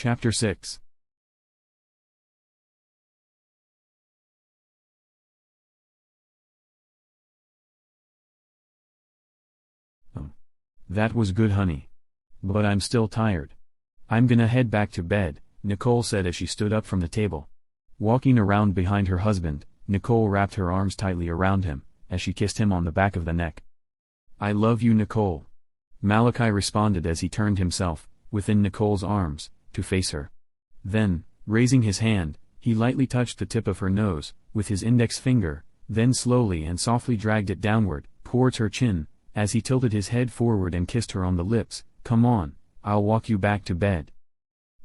Chapter 6. That was good, honey. But I'm still tired. I'm gonna head back to bed, Nicole said as she stood up from the table. Walking around behind her husband, Nicole wrapped her arms tightly around him, as she kissed him on the back of the neck. I love you, Nicole. Malachi responded as he turned himself, within Nicole's arms, to face her. Then, raising his hand, he lightly touched the tip of her nose, with his index finger, then slowly and softly dragged it downward, towards her chin, as he tilted his head forward and kissed her on the lips. Come on, I'll walk you back to bed.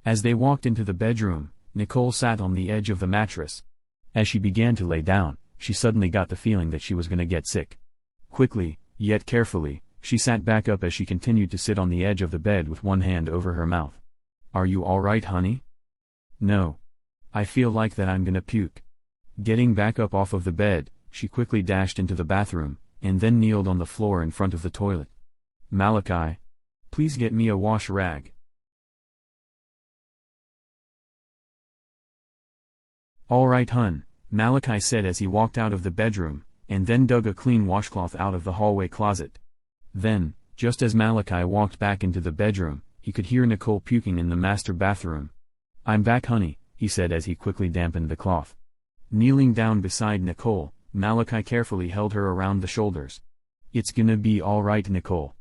As they walked into the bedroom, Nicole sat on the edge of the mattress. As she began to lay down, she suddenly got the feeling that she was gonna get sick. Quickly, yet carefully, she sat back up as she continued to sit on the edge of the bed with one hand over her mouth. Are you alright, honey? No. I feel like that I'm gonna puke. Getting back up off of the bed, she quickly dashed into the bathroom, and then kneeled on the floor in front of the toilet. Malachi, please get me a wash rag. Alright, hun, Malachi said as he walked out of the bedroom, and then dug a clean washcloth out of the hallway closet. Then, just as Malachi walked back into the bedroom, he could hear Nicole puking in the master bathroom. I'm back, honey, he said as he quickly dampened the cloth. Kneeling down beside Nicole, Malachi carefully held her around the shoulders. It's gonna be alright, Nicole.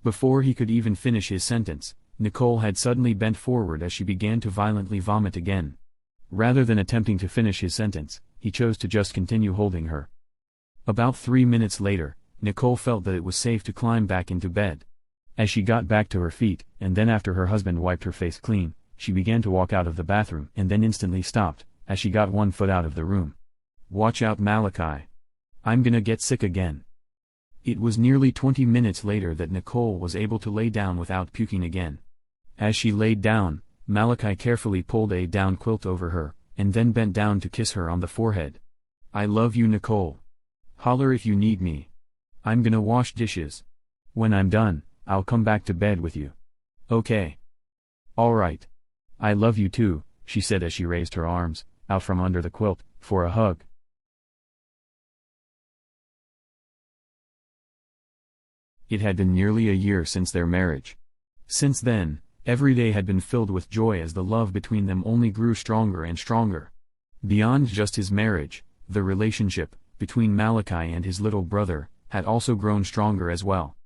Before he could even finish his sentence, Nicole had suddenly bent forward as she began to violently vomit again. Rather than attempting to finish his sentence, he chose to just continue holding her. About 3 minutes later, Nicole felt that it was safe to climb back into bed. As she got back to her feet, and then after her husband wiped her face clean, she began to walk out of the bathroom and then instantly stopped, as she got one foot out of the room. Watch out, Malachi. I'm gonna get sick again. It was nearly 20 minutes later that Nicole was able to lay down without puking again. As she laid down, Malachi carefully pulled a down quilt over her, and then bent down to kiss her on the forehead. I love you, Nicole. Holler if you need me. I'm gonna wash dishes. When I'm done, I'll come back to bed with you. Okay. Alright. I love you too, she said as she raised her arms, out from under the quilt, for a hug. It had been nearly a year since their marriage. Since then, every day had been filled with joy as the love between them only grew stronger and stronger. Beyond just his marriage, the relationship between Malachi and his little brother had also grown stronger as well.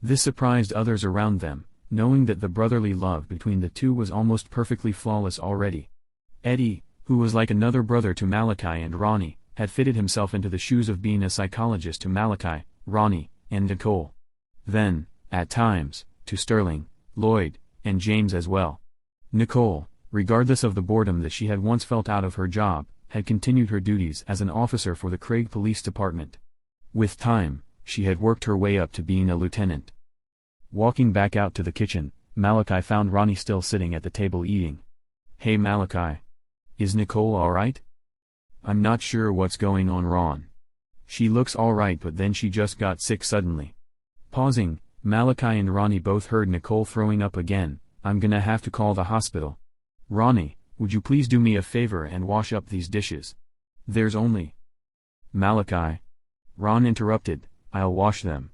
This surprised others around them, knowing that the brotherly love between the two was almost perfectly flawless already. Eddie, who was like another brother to Malachi and Ronnie, had fitted himself into the shoes of being a psychologist to Malachi, Ronnie, and Nicole. Then, at times, to Sterling, Lloyd, and James as well. Nicole, regardless of the boredom that she had once felt out of her job, had continued her duties as an officer for the Craig Police Department. With time, she had worked her way up to being a lieutenant. Walking back out to the kitchen, Malachi found Ronnie still sitting at the table eating. Hey Malachi. Is Nicole alright? I'm not sure what's going on, Ron. She looks alright, but then she just got sick suddenly. Pausing, Malachi and Ronnie both heard Nicole throwing up again. I'm gonna have to call the hospital. Ronnie, would you please do me a favor and wash up these dishes? There's only... Malachi. Ron interrupted, I'll wash them.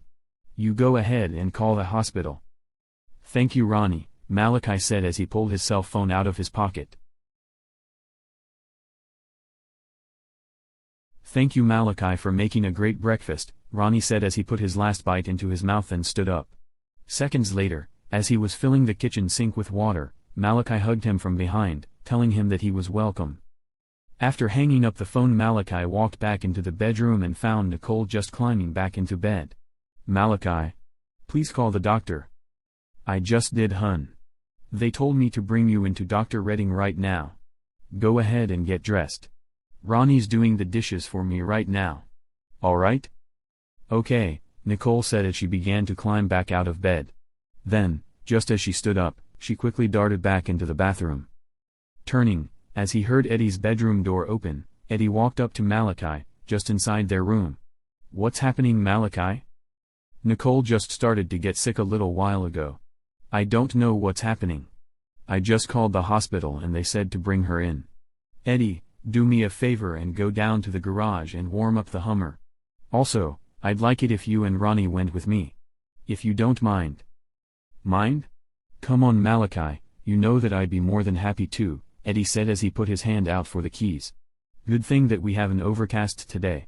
You go ahead and call the hospital. Thank you, Ronnie, Malachi said as he pulled his cell phone out of his pocket. Thank you, Malachi, for making a great breakfast, Ronnie said as he put his last bite into his mouth and stood up. Seconds later, as he was filling the kitchen sink with water, Malachi hugged him from behind, telling him that he was welcome. After hanging up the phone, Malachi walked back into the bedroom and found Nicole just climbing back into bed. Malachi. Please call the doctor. I just did, hun. They told me to bring you into Dr. Redding right now. Go ahead and get dressed. Ronnie's doing the dishes for me right now. Alright? Okay, Nicole said as she began to climb back out of bed. Then, just as she stood up, she quickly darted back into the bathroom. Turning, as he heard Eddie's bedroom door open, Eddie walked up to Malachi, just inside their room. What's happening, Malachi? Nicole just started to get sick a little while ago. I don't know what's happening. I just called the hospital and they said to bring her in. Eddie, do me a favor and go down to the garage and warm up the Hummer. Also, I'd like it if you and Ronnie went with me. If you don't mind. Mind? Come on Malachi, you know that I'd be more than happy to, Eddie said as he put his hand out for the keys. Good thing that we have an overcast today.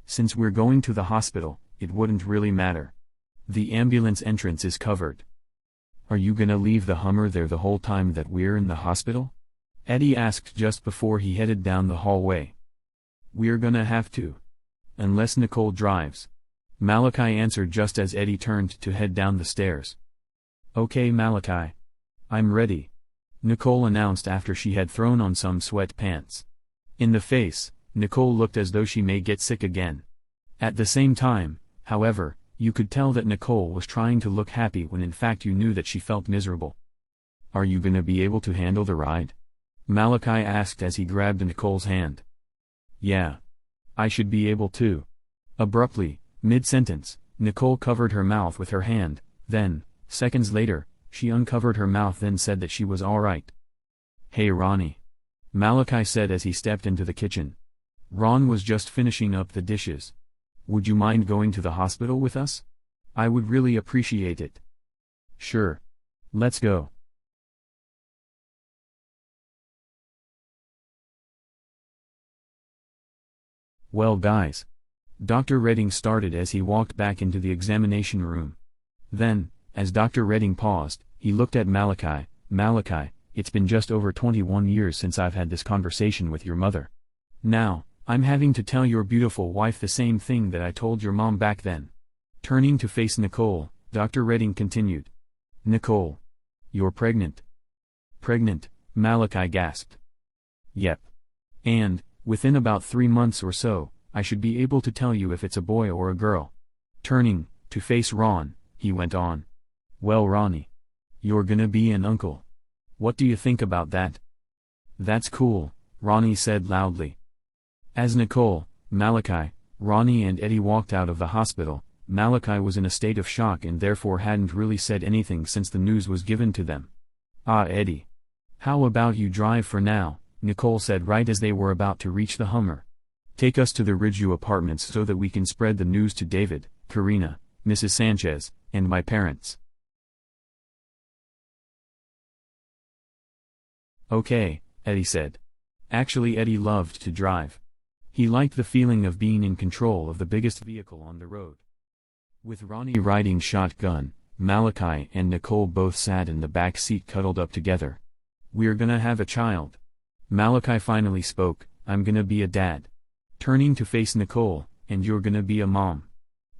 Since we're going to the hospital, it wouldn't really matter. The ambulance entrance is covered. Are you gonna leave the Hummer there the whole time that we're in the hospital? Eddie asked just before he headed down the hallway. We're gonna have to. Unless Nicole drives. Malachi answered just as Eddie turned to head down the stairs. Okay Malachi. I'm ready. Nicole announced after she had thrown on some sweatpants. In the face, Nicole looked as though she may get sick again. At the same time, however, you could tell that Nicole was trying to look happy when in fact you knew that she felt miserable. Are you gonna be able to handle the ride? Malachi asked as he grabbed Nicole's hand. Yeah. I should be able to. Abruptly, mid-sentence, Nicole covered her mouth with her hand, then, seconds later, she uncovered her mouth then said that she was alright. Hey Ronnie. Malachi said as he stepped into the kitchen. Ron was just finishing up the dishes. Would you mind going to the hospital with us? I would really appreciate it. Sure. Let's go. Well guys. Dr. Redding started as he walked back into the examination room. Then, as Dr. Redding paused, he looked at Malachi. Malachi, it's been just over 21 years since I've had this conversation with your mother. Now, I'm having to tell your beautiful wife the same thing that I told your mom back then. Turning to face Nicole, Dr. Redding continued. Nicole. You're pregnant. Pregnant, Malachi gasped. Yep. And, within about 3 months or so, I should be able to tell you if it's a boy or a girl. Turning, to face Ron, he went on. Well Ronnie. You're gonna be an uncle. What do you think about that? That's cool, Ronnie said loudly. As Nicole, Malachi, Ronnie and Eddie walked out of the hospital, Malachi was in a state of shock and therefore hadn't really said anything since the news was given to them. Ah Eddie. How about you drive for now, Nicole said right as they were about to reach the Hummer. Take us to the Ridgeview apartments so that we can spread the news to David, Karina, Mrs. Sanchez, and my parents. Okay, Eddie said. Actually Eddie loved to drive. He liked the feeling of being in control of the biggest vehicle on the road. With Ronnie riding shotgun, Malachi and Nicole both sat in the back seat cuddled up together. We're gonna have a child. Malachi finally spoke, I'm gonna be a dad. Turning to face Nicole, and you're gonna be a mom.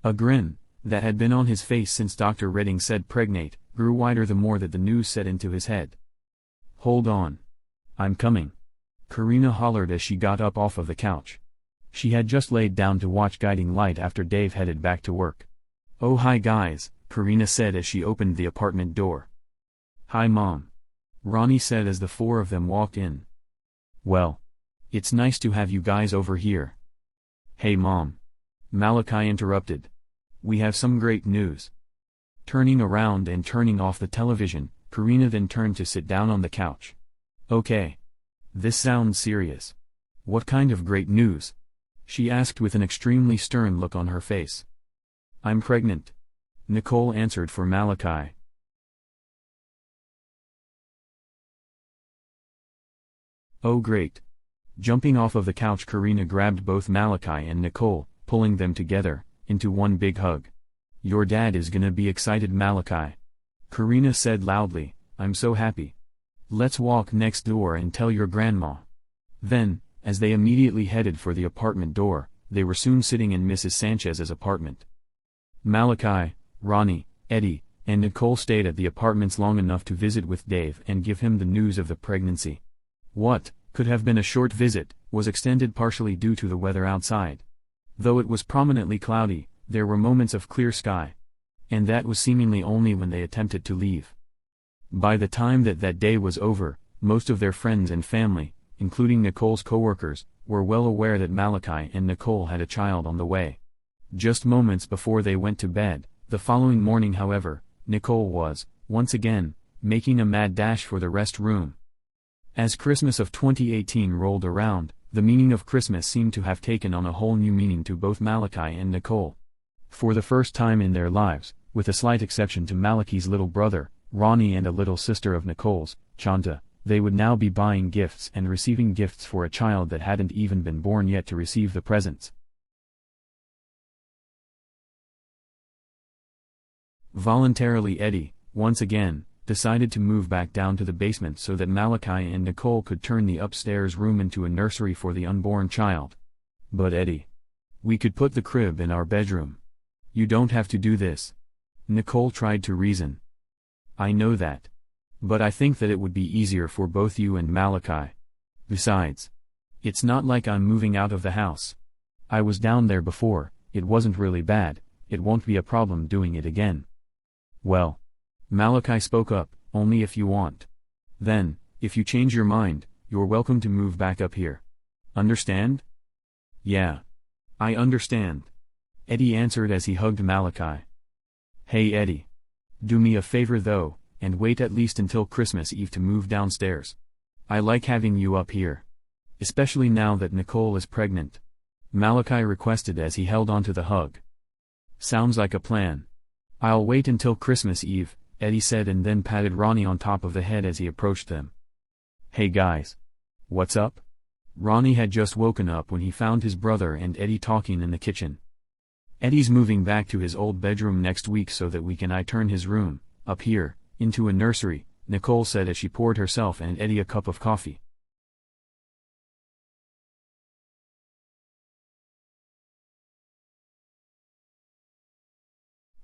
A grin, that had been on his face since Dr. Redding said pregnate, grew wider the more that the news set into his head. Hold on. I'm coming. Karina hollered as she got up off of the couch. She had just laid down to watch Guiding Light after Dave headed back to work. Oh hi guys, Karina said as she opened the apartment door. Hi Mom. Ronnie said as the four of them walked in. Well. It's nice to have you guys over here. Hey Mom. Malachi interrupted. We have some great news. Turning around and turning off the television, Karina then turned to sit down on the couch. Okay. This sounds serious. What kind of great news? She asked with an extremely stern look on her face. I'm pregnant. Nicole answered for Malachi. Oh great. Jumping off of the couch, Karina grabbed both Malachi and Nicole, pulling them together, into one big hug. Your dad is gonna be excited, Malachi. Karina said loudly, I'm so happy. Let's walk next door and tell your grandma. Then, as they immediately headed for the apartment door, they were soon sitting in Mrs. Sanchez's apartment. Malachi, Ronnie, Eddie, and Nicole stayed at the apartments long enough to visit with Dave and give him the news of the pregnancy. What could have been a short visit was extended partially due to the weather outside. Though it was prominently cloudy, there were moments of clear sky. And that was seemingly only when they attempted to leave. By the time that day was over, most of their friends and family, including Nicole's coworkers, were well aware that Malachi and Nicole had a child on the way. Just moments before they went to bed, the following morning however, Nicole was, once again, making a mad dash for the rest room. As Christmas of 2018 rolled around, the meaning of Christmas seemed to have taken on a whole new meaning to both Malachi and Nicole. For the first time in their lives, with a slight exception to Malachi's little brother, Ronnie, and a little sister of Nicole's, Chanta, they would now be buying gifts and receiving gifts for a child that hadn't even been born yet to receive the presents. Voluntarily, Eddie, once again, decided to move back down to the basement so that Malachi and Nicole could turn the upstairs room into a nursery for the unborn child. But Eddie, we could put the crib in our bedroom. You don't have to do this. Nicole tried to reason. I know that. But I think that it would be easier for both you and Malachi. Besides, it's not like I'm moving out of the house. I was down there before, it wasn't really bad, it won't be a problem doing it again. Well, Malachi spoke up, only if you want. Then, if you change your mind, you're welcome to move back up here. Understand? Yeah. I understand. Eddie answered as he hugged Malachi. Hey Eddie. Do me a favor though, and wait at least until Christmas Eve to move downstairs. I like having you up here. Especially now that Nicole is pregnant. Malachi requested as he held onto the hug. Sounds like a plan. I'll wait until Christmas Eve, Eddie said, and then patted Ronnie on top of the head as he approached them. Hey guys. What's up? Ronnie had just woken up when he found his brother and Eddie talking in the kitchen. Eddie's moving back to his old bedroom next week so that we can turn his room, up here, into a nursery, Nicole said as she poured herself and Eddie a cup of coffee.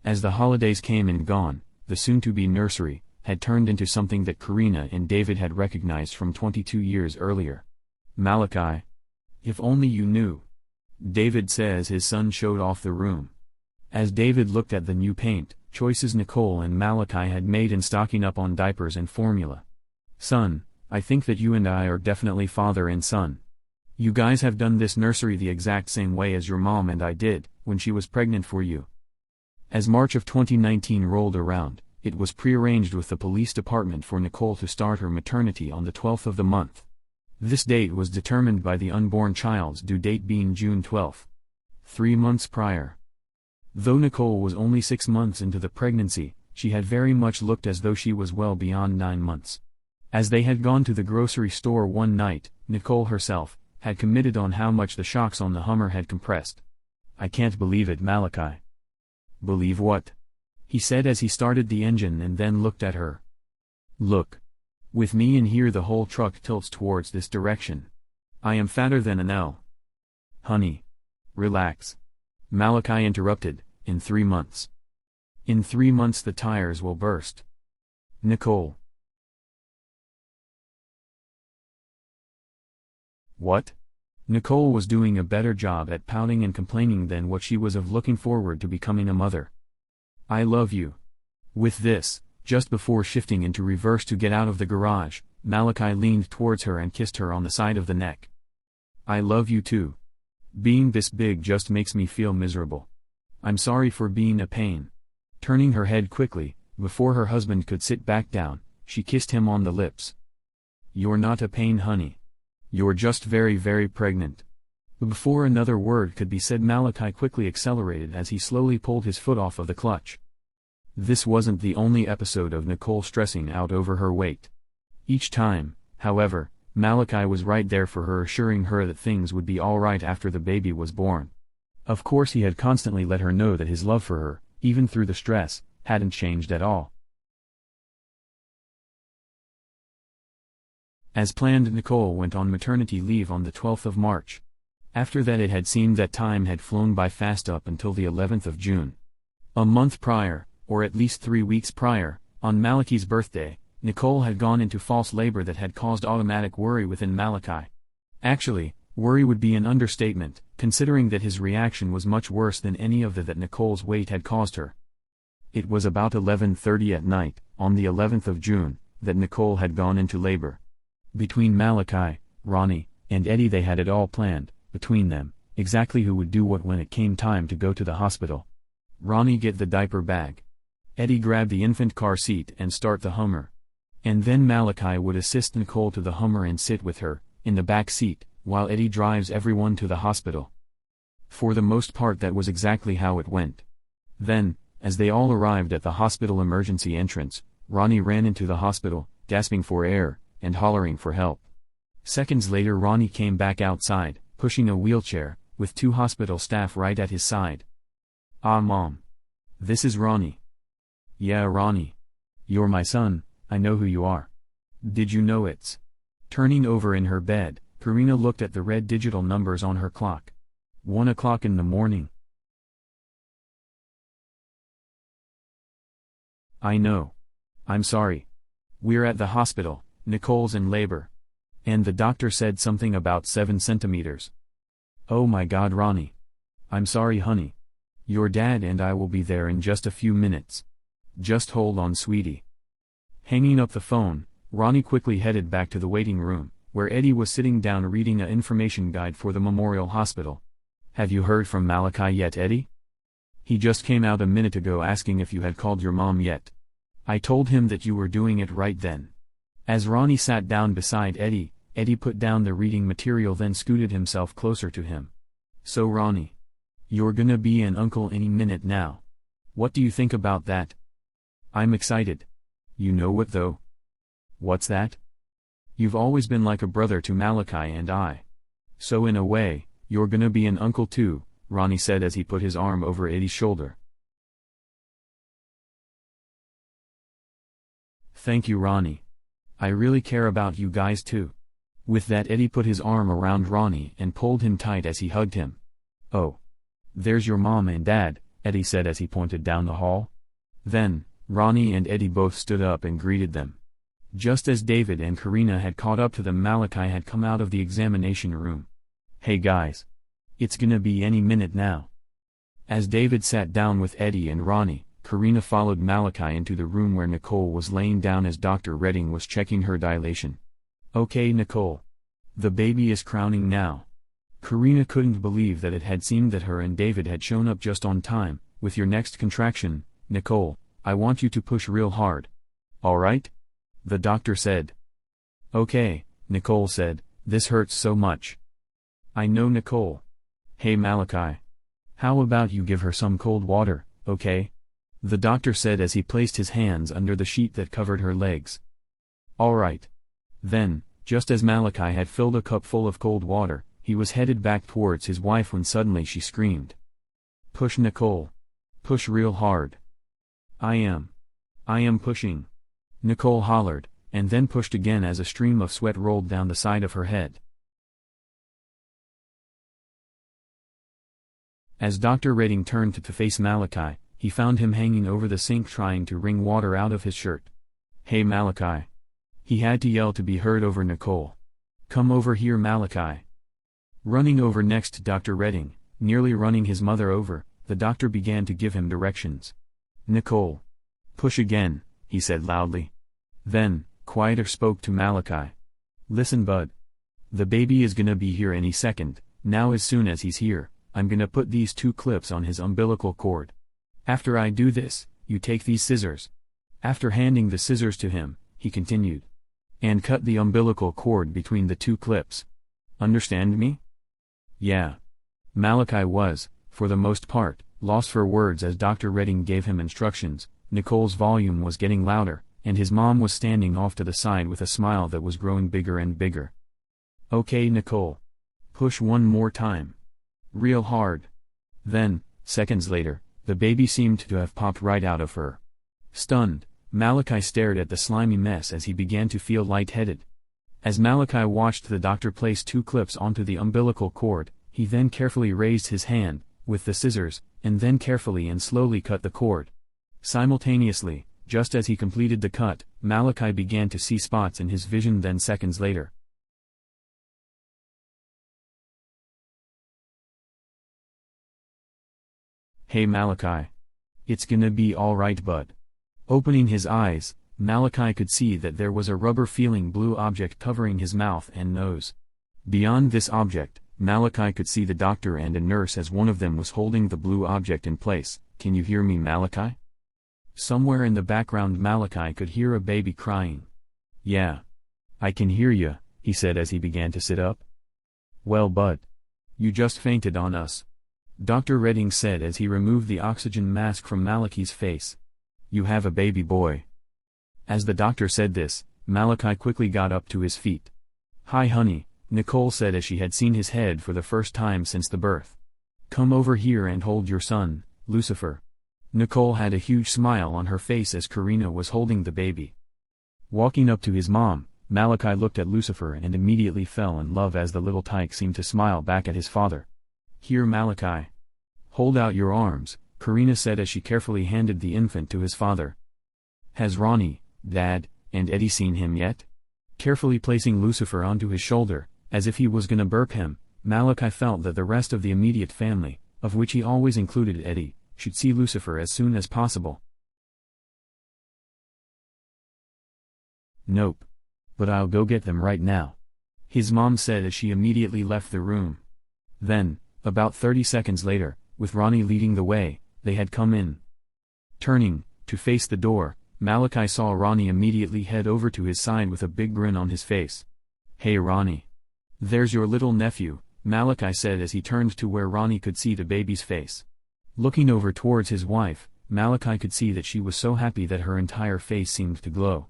As the holidays came and gone, the soon-to-be nursery had turned into something that Karina and David had recognized from 22 years earlier. Malachi. If only you knew. David says his son showed off the room. As David looked at the new paint choices Nicole and Malachi had made in stocking up on diapers and formula. Son, I think that you and I are definitely father and son. You guys have done this nursery the exact same way as your mom and I did, when she was pregnant for you. As March of 2019 rolled around, it was prearranged with the police department for Nicole to start her maternity on the 12th of the month. This date was determined by the unborn child's due date being June 12. 3 months prior. Though Nicole was only 6 months into the pregnancy, she had very much looked as though she was well beyond 9 months. As they had gone to the grocery store one night, Nicole herself had committed on how much the shocks on the Hummer had compressed. I can't believe it, Malachi. Believe what? He said as he started the engine and then looked at her. Look. With me in here the whole truck tilts towards this direction. I am fatter than an L. Honey. Relax. Malachi interrupted, in 3 months. In 3 months the tires will burst. Nicole. What? Nicole was doing a better job at pouting and complaining than what she was of looking forward to becoming a mother. I love you. With this, just before shifting into reverse to get out of the garage, Malachi leaned towards her and kissed her on the side of the neck. I love you too. Being this big just makes me feel miserable. I'm sorry for being a pain. Turning her head quickly, before her husband could sit back down, she kissed him on the lips. You're not a pain, honey. You're just very, very pregnant. Before another word could be said, Malachi quickly accelerated as he slowly pulled his foot off of the clutch. This wasn't the only episode of Nicole stressing out over her weight. Each time, however, Malachi was right there for her, assuring her that things would be alright after the baby was born. Of course, he had constantly let her know that his love for her, even through the stress, hadn't changed at all. As planned, Nicole went on maternity leave on the 12th of March. After that, it had seemed that time had flown by fast up until the 11th of June. A month prior, or at least 3 weeks prior, on Malachi's birthday, Nicole had gone into false labor that had caused automatic worry within Malachi. Actually, worry would be an understatement, considering that his reaction was much worse than any of that Nicole's weight had caused her. It was about 11:30 at night, on the 11th of June, that Nicole had gone into labor. Between Malachi, Ronnie, and Eddie, they had it all planned, between them, exactly who would do what when it came time to go to the hospital. Ronnie get the diaper bag. Eddie grabbed the infant car seat and start the Hummer. And then Malachi would assist Nicole to the Hummer and sit with her, in the back seat, while Eddie drives everyone to the hospital. For the most part that was exactly how it went. Then, as they all arrived at the hospital emergency entrance, Ronnie ran into the hospital, gasping for air, and hollering for help. Seconds later Ronnie came back outside, pushing a wheelchair, with 2 hospital staff right at his side. "Ah, Mom. This is Ronnie." "Yeah, Ronnie. You're my son, I know who you are. Did you know it's..." Turning over in her bed, Karina looked at the red digital numbers on her clock. 1 o'clock in the morning. "I know. I'm sorry. We're at the hospital, Nicole's in labor. And the doctor said something about 7 centimeters. Oh my God, Ronnie. I'm sorry, honey. Your dad and I will be there in just a few minutes. Just hold on, sweetie." Hanging up the phone, Ronnie quickly headed back to the waiting room, where Eddie was sitting down reading an information guide for the Memorial Hospital. "Have you heard from Malachi yet, Eddie? He just came out a minute ago asking if you had called your mom yet. I told him that you were doing it right then." As Ronnie sat down beside Eddie, Eddie put down the reading material then scooted himself closer to him. "So Ronnie, you're gonna be an uncle any minute now. What do you think about that?" "I'm excited. You know what though?" "What's that?" "You've always been like a brother to Malachi and I. So in a way, you're gonna be an uncle too," Ronnie said as he put his arm over Eddie's shoulder. "Thank you, Ronnie. I really care about you guys too." With that, Eddie put his arm around Ronnie and pulled him tight as he hugged him. "Oh. There's your mom and dad," Eddie said as he pointed down the hall. Then, Ronnie and Eddie both stood up and greeted them. Just as David and Karina had caught up to them, Malachi had come out of the examination room. "Hey guys. It's gonna be any minute now." As David sat down with Eddie and Ronnie, Karina followed Malachi into the room where Nicole was laying down as Dr. Redding was checking her dilation. "Okay, Nicole. The baby is crowning now." Karina couldn't believe that it had seemed that her and David had shown up just on time. "With your next contraction, Nicole, I want you to push real hard. Alright?" the doctor said. "Okay," Nicole said, "this hurts so much." "I know, Nicole. Hey Malachi. How about you give her some cold water, okay?" the doctor said as he placed his hands under the sheet that covered her legs. "Alright." Then, just as Malachi had filled a cup full of cold water, he was headed back towards his wife when suddenly she screamed. "Push, Nicole. Push real hard." I am pushing," Nicole hollered, and then pushed again as a stream of sweat rolled down the side of her head. As Dr. Redding turned to face Malachi, he found him hanging over the sink trying to wring water out of his shirt. "Hey Malachi." He had to yell to be heard over Nicole. "Come over here, Malachi." Running over next to Dr. Redding, nearly running his mother over, the doctor began to give him directions. "Nicole. Push again," he said loudly. Then, quieter, spoke to Malachi. "Listen, bud. The baby is gonna be here any second. Now as soon as he's here, I'm gonna put these 2 clips on his umbilical cord. After I do this, you take these scissors." After handing the scissors to him, he continued. "And cut the umbilical cord between the 2 clips. Understand me?" "Yeah." Malachi was, for the most part, lost for words as Dr. Redding gave him instructions. Nicole's volume was getting louder, and his mom was standing off to the side with a smile that was growing bigger and bigger. "Okay, Nicole. Push one more time. Real hard." Then, seconds later, the baby seemed to have popped right out of her. Stunned, Malachi stared at the slimy mess as he began to feel lightheaded. As Malachi watched the doctor place 2 clips onto the umbilical cord, he then carefully raised his hand, with the scissors, and then carefully and slowly cut the cord. Simultaneously, just as he completed the cut, Malachi began to see spots in his vision. Then seconds later, "Hey Malachi. It's gonna be alright, bud." Opening his eyes, Malachi could see that there was a rubber-feeling blue object covering his mouth and nose. Beyond this object, Malachi could see the doctor and a nurse as one of them was holding the blue object in place. "Can you hear me, Malachi?" Somewhere in the background Malachi could hear a baby crying. "Yeah. I can hear ya," he said as he began to sit up. "Well bud. You just fainted on us," Dr. Redding said as he removed the oxygen mask from Malachi's face. "You have a baby boy." As the doctor said this, Malachi quickly got up to his feet. "Hi honey," Nicole said as she had seen his head for the first time since the birth. "Come over here and hold your son, Lucifer." Nicole had a huge smile on her face as Karina was holding the baby. Walking up to his mom, Malachi looked at Lucifer and immediately fell in love as the little tyke seemed to smile back at his father. "Here Malachi. Hold out your arms," Karina said as she carefully handed the infant to his father. "Has Ronnie, Dad, and Eddie seen him yet?" Carefully placing Lucifer onto his shoulder, as if he was gonna burp him, Malachi felt that the rest of the immediate family, of which he always included Eddie, should see Lucifer as soon as possible. "Nope. But I'll go get them right now," his mom said as she immediately left the room. Then, about 30 seconds later, with Ronnie leading the way, they had come in. Turning to face the door, Malachi saw Ronnie immediately head over to his side with a big grin on his face. "Hey Ronnie. There's your little nephew," Malachi said as he turned to where Ronnie could see the baby's face. Looking over towards his wife, Malachi could see that she was so happy that her entire face seemed to glow.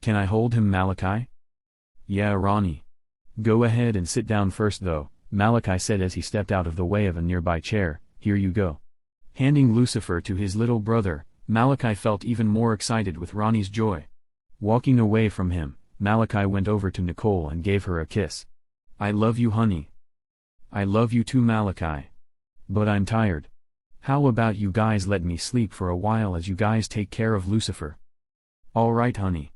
"Can I hold him, Malachi?" "Yeah Ronnie. Go ahead and sit down first though," Malachi said as he stepped out of the way of a nearby chair. "Here you go." Handing Lucifer to his little brother, Malachi felt even more excited with Ronnie's joy. Walking away from him, Malachi went over to Nicole and gave her a kiss. "I love you honey." "I love you too Malachi. But I'm tired. How about you guys let me sleep for a while as you guys take care of Lucifer?" "Alright honey."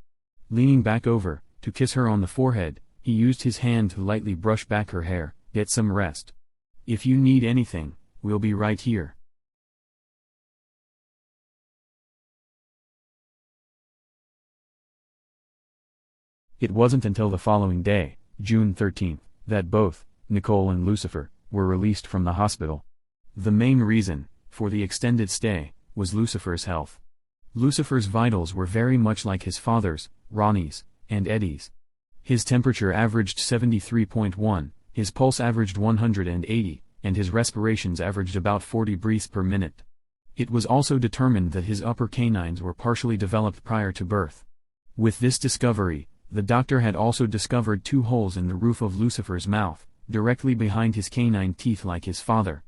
Leaning back over, to kiss her on the forehead, he used his hand to lightly brush back her hair. "Get some rest. If you need anything, we'll be right here." It wasn't until the following day, June 13th, that both, Nicole and Lucifer, were released from the hospital. The main reason, for the extended stay, was Lucifer's health. Lucifer's vitals were very much like his father's, Ronnie's, and Eddie's. His temperature averaged 73.1, his pulse averaged 180, and his respirations averaged about 40 breaths per minute. It was also determined that his upper canines were partially developed prior to birth. With this discovery, the doctor had also discovered 2 holes in the roof of Lucifer's mouth, directly behind his canine teeth like his father.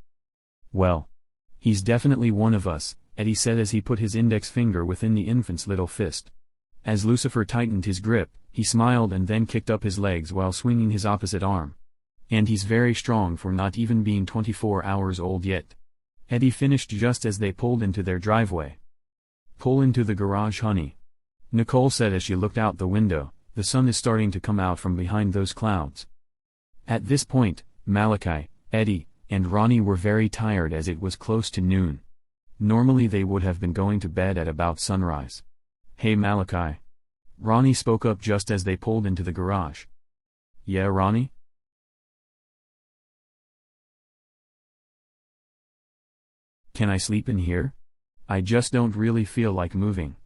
"Well, he's definitely one of us," Eddie said as he put his index finger within the infant's little fist. As Lucifer tightened his grip, he smiled and then kicked up his legs while swinging his opposite arm. "And he's very strong for not even being 24 hours old yet." Eddie finished just as they pulled into their driveway. "Pull into the garage honey," Nicole said as she looked out the window. "The sun is starting to come out from behind those clouds." At this point, Malachi, Eddie, and Ronnie were very tired as it was close to noon. Normally they would have been going to bed at about sunrise. "Hey Malachi." Ronnie spoke up just as they pulled into the garage. "Yeah Ronnie?" "Can I sleep in here? I just don't really feel like moving."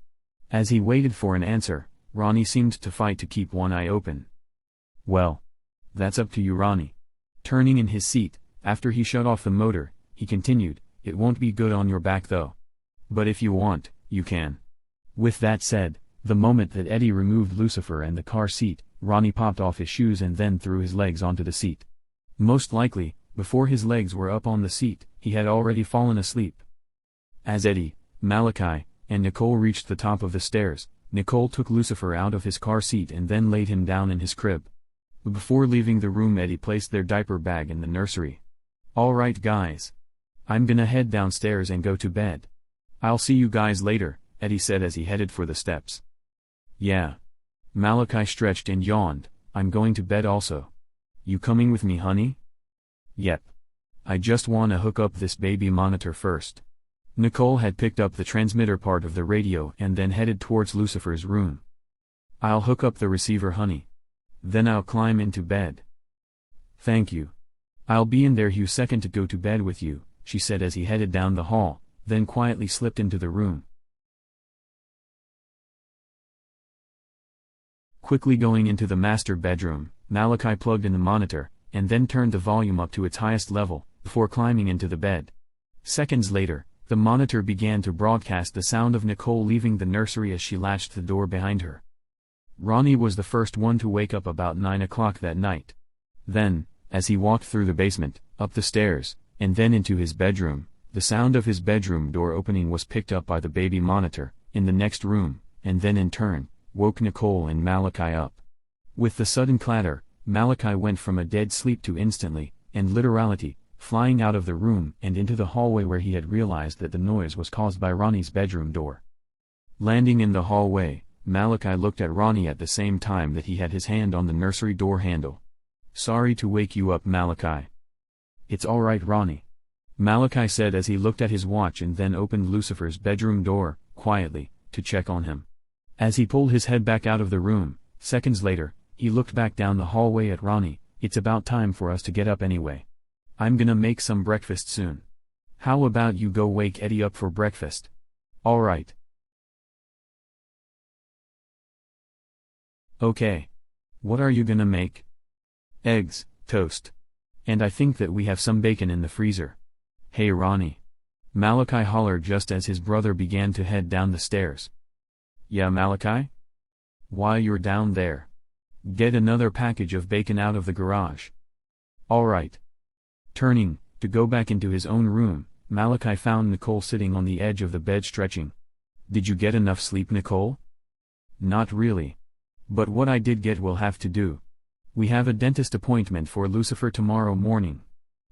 As he waited for an answer, Ronnie seemed to fight to keep one eye open. "Well, that's up to you Ronnie." Turning in his seat, after he shut off the motor, he continued, "It won't be good on your back though. But if you want, you can." With that said, the moment that Eddie removed Lucifer and the car seat, Ronnie popped off his shoes and then threw his legs onto the seat. Most likely, before his legs were up on the seat, he had already fallen asleep. As Eddie, Malachi, and Nicole reached the top of the stairs, Nicole took Lucifer out of his car seat and then laid him down in his crib. Before leaving the room, Eddie placed their diaper bag in the nursery. "Alright guys. I'm gonna head downstairs and go to bed. I'll see you guys later," Eddie said as he headed for the steps. "Yeah." Malachi stretched and yawned, "I'm going to bed also. You coming with me honey?" "Yep. I just wanna hook up this baby monitor first." Nicole had picked up the transmitter part of the radio and then headed towards Lucifer's room. "I'll hook up the receiver honey. Then I'll climb into bed." "Thank you. I'll be in there a second to go to bed with you," she said as he headed down the hall, then quietly slipped into the room. Quickly going into the master bedroom, Malachi plugged in the monitor, and then turned the volume up to its highest level, before climbing into the bed. Seconds later, the monitor began to broadcast the sound of Nicole leaving the nursery as she latched the door behind her. Ronnie was the first one to wake up about 9 o'clock that night. Then, as he walked through the basement, up the stairs, and then into his bedroom, the sound of his bedroom door opening was picked up by the baby monitor in the next room, and then in turn, woke Nicole and Malachi up. With the sudden clatter, Malachi went from a dead sleep to instantly, and literality, flying out of the room and into the hallway where he had realized that the noise was caused by Ronnie's bedroom door. Landing in the hallway, Malachi looked at Ronnie at the same time that he had his hand on the nursery door handle. "Sorry to wake you up, Malachi." "It's all right, Ronnie," Malachi said as he looked at his watch and then opened Lucifer's bedroom door, quietly, to check on him. As he pulled his head back out of the room, seconds later, he looked back down the hallway at Ronnie. "It's about time for us to get up anyway. I'm gonna make some breakfast soon. How about you go wake Eddie up for breakfast?" "All right." "Okay. What are you gonna make?" "Eggs, toast. And I think that we have some bacon in the freezer." "Hey Ronnie," Malachi hollered just as his brother began to head down the stairs. "Yeah, Malachi? While you're down there, get another package of bacon out of the garage." "All right." Turning, to go back into his own room, Malachi found Nicole sitting on the edge of the bed stretching. "Did you get enough sleep, Nicole?" "Not really. But what I did get will have to do. We have a dentist appointment for Lucifer tomorrow morning.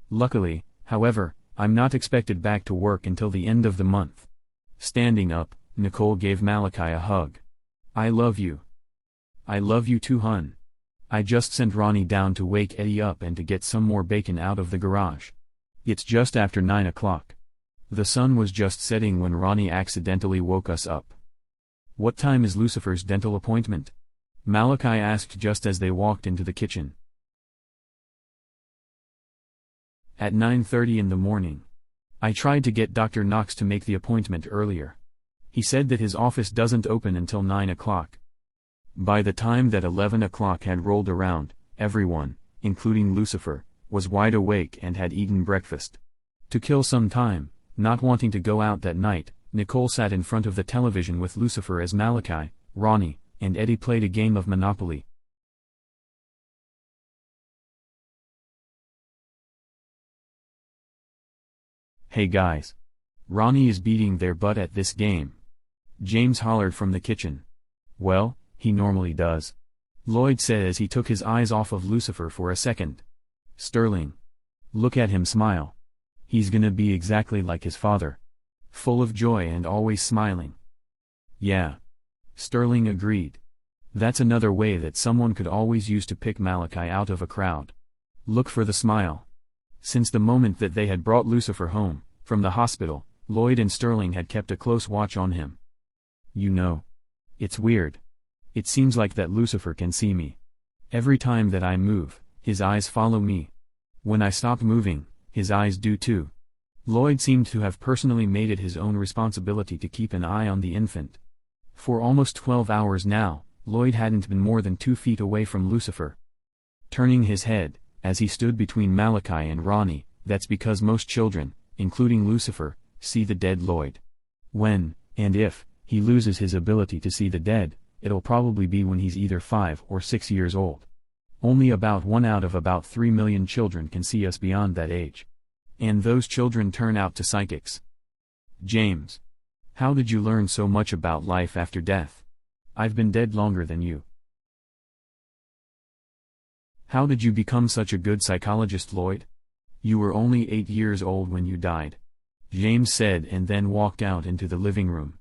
Luckily, however, I'm not expected back to work until the end of the month." Standing up, Nicole gave Malachi a hug. "I love you." "I love you too, hun. I just sent Ronnie down to wake Eddie up and to get some more bacon out of the garage. It's just after 9 o'clock. The sun was just setting when Ronnie accidentally woke us up." "What time is Lucifer's dental appointment?" Malachi asked just as they walked into the kitchen. "At 9:30 in the morning. I tried to get Dr. Knox to make the appointment earlier. He said that his office doesn't open until 9 o'clock. By the time that 11 o'clock had rolled around, everyone, including Lucifer, was wide awake and had eaten breakfast. To kill some time, not wanting to go out that night, Nicole sat in front of the television with Lucifer as Malachi, Ronnie, and Eddie played a game of Monopoly. "Hey guys. Ronnie is beating their butt at this game," James hollered from the kitchen. "Well, he normally does," Lloyd said as he took his eyes off of Lucifer for a second. "Sterling. Look at him smile. He's gonna be exactly like his father. Full of joy and always smiling." "Yeah." Sterling agreed. That's another way that someone could always use to pick Malachi out of a crowd. Look for the smile. Since the moment that they had brought Lucifer home from the hospital, Lloyd and Sterling had kept a close watch on him. "You know, it's weird. It seems like that Lucifer can see me. Every time that I move, his eyes follow me. When I stop moving, his eyes do too." Lloyd seemed to have personally made it his own responsibility to keep an eye on the infant. For almost 12 hours now, Lloyd hadn't been more than 2 feet away from Lucifer. Turning his head, as he stood between Malachi and Ronnie, that's because most children, including Lucifer, see the dead Lloyd. When, and if, he loses his ability to see the dead, it'll probably be when he's either 5 or 6 years old. Only about 1 out of about 3 million children can see us beyond that age. And those children turn out to psychics. "James. How did you learn so much about life after death? I've been dead longer than you." "How did you become such a good psychologist, Lloyd? You were only 8 years old when you died," James said and then walked out into the living room.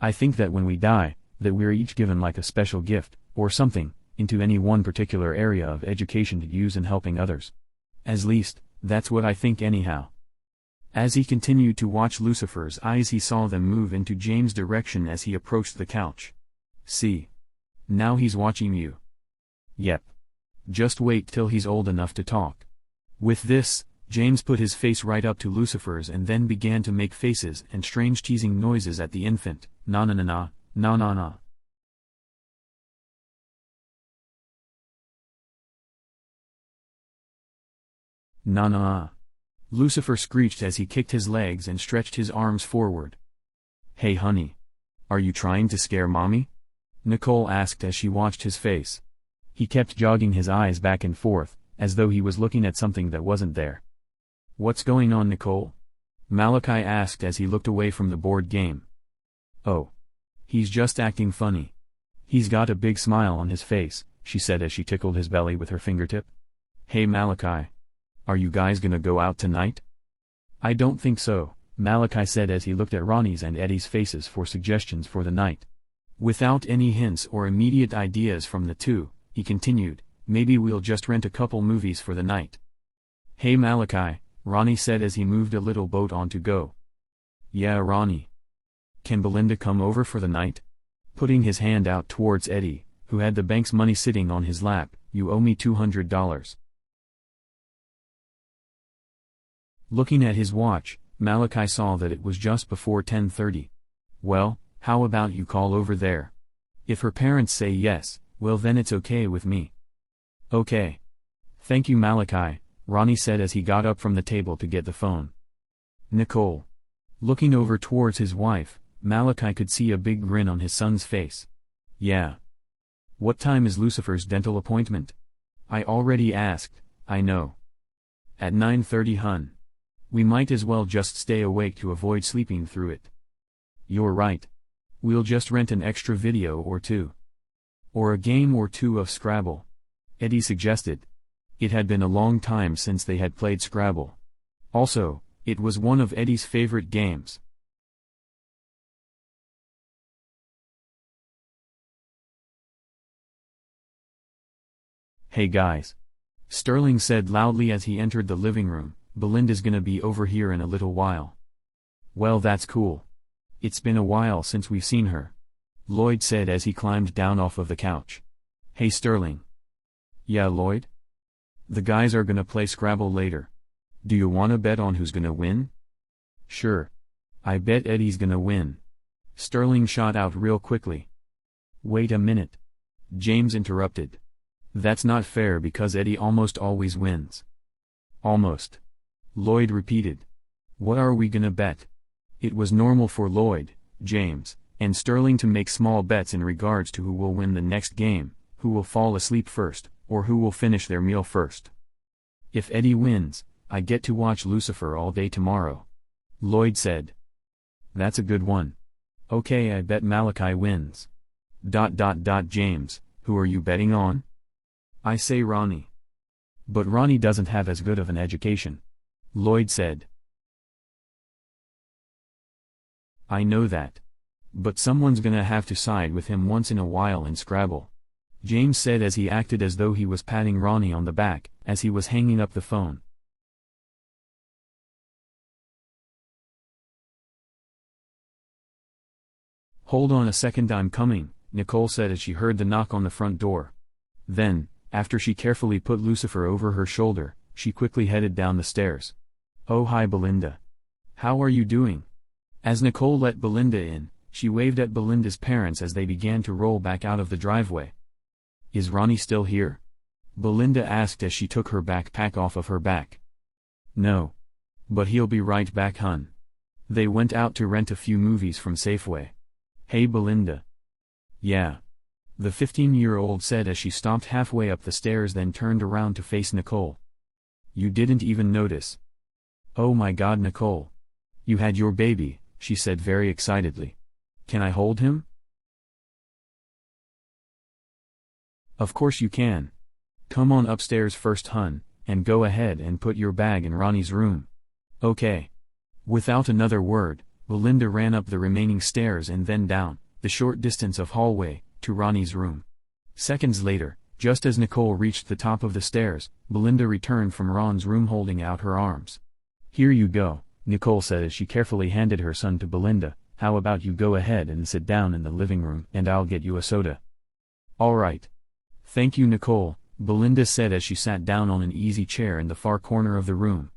"I think that when we die, that we're each given like a special gift, or something, into any one particular area of education to use in helping others. At least, that's what I think anyhow." As he continued to watch Lucifer's eyes, he saw them move into James' direction as he approached the couch. "See? Now he's watching you." "Yep. Just wait till he's old enough to talk." With this, James put his face right up to Lucifer's and then began to make faces and strange teasing noises at the infant. "Na na na na, na na na." Nah. Lucifer screeched as he kicked his legs and stretched his arms forward. Hey honey. Are you trying to scare mommy? Nicole asked as she watched his face. He kept jogging his eyes back and forth, as though he was looking at something that wasn't there. What's going on, Nicole? Malachi asked as he looked away from the board game. Oh. He's just acting funny. He's got a big smile on his face, she said as she tickled his belly with her fingertip. Hey Malachi. Are you guys gonna go out tonight? I don't think so, Malachi said as he looked at Ronnie's and Eddie's faces for suggestions for the night. Without any hints or immediate ideas from the two, he continued, maybe we'll just rent a couple movies for the night. Hey Malachi, Ronnie said as he moved a little boat on to go. Yeah Ronnie. Can Belinda come over for the night? Putting his hand out towards Eddie, who had the bank's money sitting on his lap, you owe me $200. Looking at his watch, Malachi saw that it was just before 10:30. Well, how about you call over there? If her parents say yes, well then it's okay with me. Okay. Thank you Malachi, Ronnie said as he got up from the table to get the phone. Nicole. Looking over towards his wife, Malachi could see a big grin on his son's face. Yeah. What time is Lucifer's dental appointment? I already asked, I know. At 9:30 hun. We might as well just stay awake to avoid sleeping through it. You're right. We'll just rent an extra video or two. Or a game or two of Scrabble. Eddie suggested. It had been a long time since they had played Scrabble. Also, it was one of Eddie's favorite games. Hey guys. Sterling said loudly as he entered the living room, Belinda's gonna be over here in a little while. Well that's cool. It's been a while since we've seen her. Lloyd said as he climbed down off of the couch. Hey Sterling. Yeah Lloyd? The guys are gonna play Scrabble later. Do you wanna bet on who's gonna win? Sure. I bet Eddie's gonna win. Sterling shot out real quickly. Wait a minute. James interrupted. That's not fair because Eddie almost always wins. Almost. Lloyd repeated. What are we gonna bet? It was normal for Lloyd, James, and Sterling to make small bets in regards to who will win the next game, who will fall asleep first, or who will finish their meal first. If Eddie wins, I get to watch Lucifer all day tomorrow. Lloyd said. That's a good one. Okay, I bet Malachi wins. James, who are you betting on? I say Ronnie. But Ronnie doesn't have as good of an education. Lloyd said. I know that. But someone's gonna have to side with him once in a while in Scrabble. James said as he acted as though he was patting Ronnie on the back, as he was hanging up the phone. Hold on a second, I'm coming, Nicole said as she heard the knock on the front door. Then, after she carefully put Lucifer over her shoulder, she quickly headed down the stairs. Oh hi Belinda. How are you doing? As Nicole let Belinda in, she waved at Belinda's parents as they began to roll back out of the driveway. Is Ronnie still here? Belinda asked as she took her backpack off of her back. No. But he'll be right back hun. They went out to rent a few movies from Safeway. Hey Belinda. Yeah. The 15-year-old said as she stopped halfway up the stairs then turned around to face Nicole. You didn't even notice. Oh my god Nicole. You had your baby, she said very excitedly. Can I hold him? Of course you can. Come on upstairs first hun, and go ahead and put your bag in Ronnie's room. Okay. Without another word, Belinda ran up the remaining stairs and then down, the short distance of hallway, to Ronnie's room. Seconds later, just as Nicole reached the top of the stairs, Belinda returned from Ron's room holding out her arms. Here you go, Nicole said as she carefully handed her son to Belinda. How about you go ahead and sit down in the living room and I'll get you a soda. All right. Thank you Nicole, Belinda said as she sat down on an easy chair in the far corner of the room.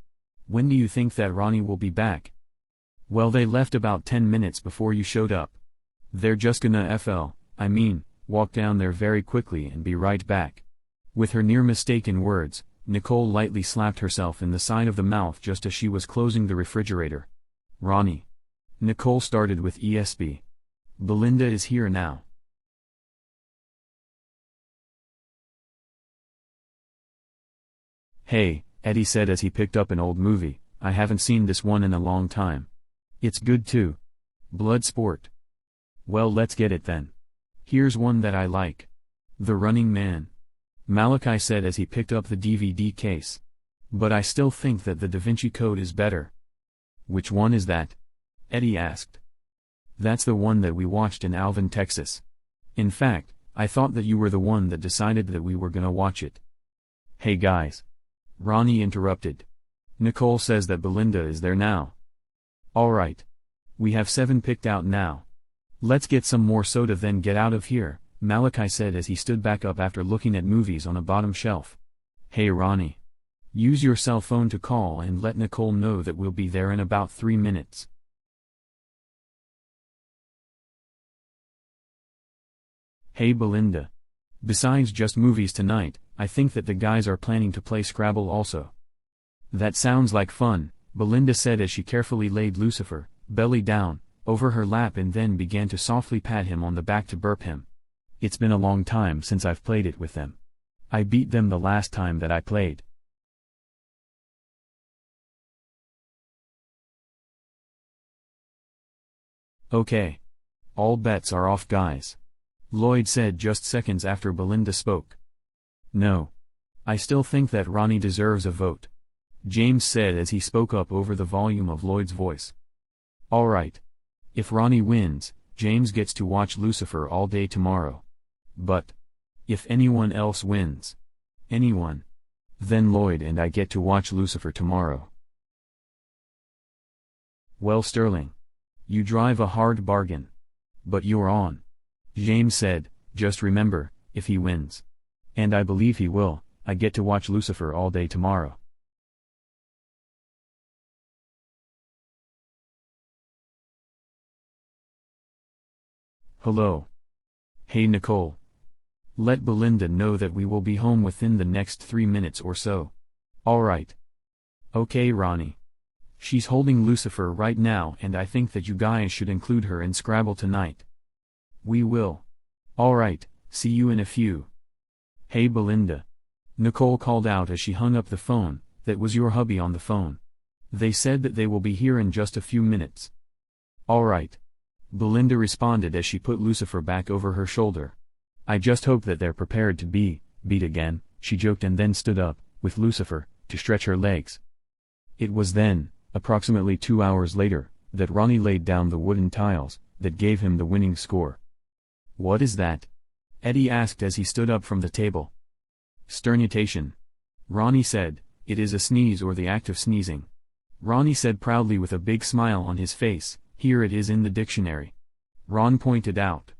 When do you think that Ronnie will be back? Well, they left about 10 minutes before you showed up. They're just gonna walk down there very quickly and be right back. With her near mistaken words, Nicole lightly slapped herself in the side of the mouth just as she was closing the refrigerator. Ronnie. Nicole started with ESB. Belinda is here now. Hey, Eddie said as he picked up an old movie. I haven't seen this one in a long time. It's good too. Bloodsport. Well, let's get it then. Here's one that I like. The Running Man. Malachi said as he picked up the DVD case. But I still think that the Da Vinci Code is better. Which one is that? Eddie asked. That's the one that we watched in Alvin, Texas. In fact, I thought that you were the one that decided that we were gonna watch it. Hey guys. Ronnie interrupted. Nicole says that Belinda is there now. Alright. We have 7 picked out now. Let's get some more soda then get out of here, Malachi said as he stood back up after looking at movies on a bottom shelf. Hey Ronnie. Use your cell phone to call and let Nicole know that we'll be there in about 3 minutes. Hey Belinda. Besides just movies tonight, I think that the guys are planning to play Scrabble also. That sounds like fun, Belinda said as she carefully laid Lucifer, belly down, over her lap and then began to softly pat him on the back to burp him. It's been a long time since I've played it with them. I beat them the last time that I played. Okay. All bets are off, guys. Lloyd said just seconds after Belinda spoke. No. I still think that Ronnie deserves a vote. James said as he spoke up over the volume of Lloyd's voice. Alright. If Ronnie wins, James gets to watch Lucifer all day tomorrow. But if anyone else wins, anyone, then Lloyd and I get to watch Lucifer tomorrow. Well, Sterling. You drive a hard bargain. But you're on. James said, just remember, if he wins. And I believe he will, I get to watch Lucifer all day tomorrow. Hello. Hey Nicole. Let Belinda know that we will be home within the next 3 minutes or so. Alright. Okay Ronnie. She's holding Lucifer right now and I think that you guys should include her in Scrabble tonight. We will. Alright, see you in a few. Hey Belinda. Nicole called out as she hung up the phone. That was your hubby on the phone. They said that they will be here in just a few minutes. Alright. Belinda responded as she put Lucifer back over her shoulder. I just hope that they're prepared to be beat again, she joked and then stood up, with Lucifer, to stretch her legs. It was then, approximately 2 hours later, that Ronnie laid down the wooden tiles that gave him the winning score. What is that? Eddie asked as he stood up from the table. Sternutation. Ronnie said, it is a sneeze or the act of sneezing. Ronnie said proudly with a big smile on his face, here it is in the dictionary. Ron pointed out.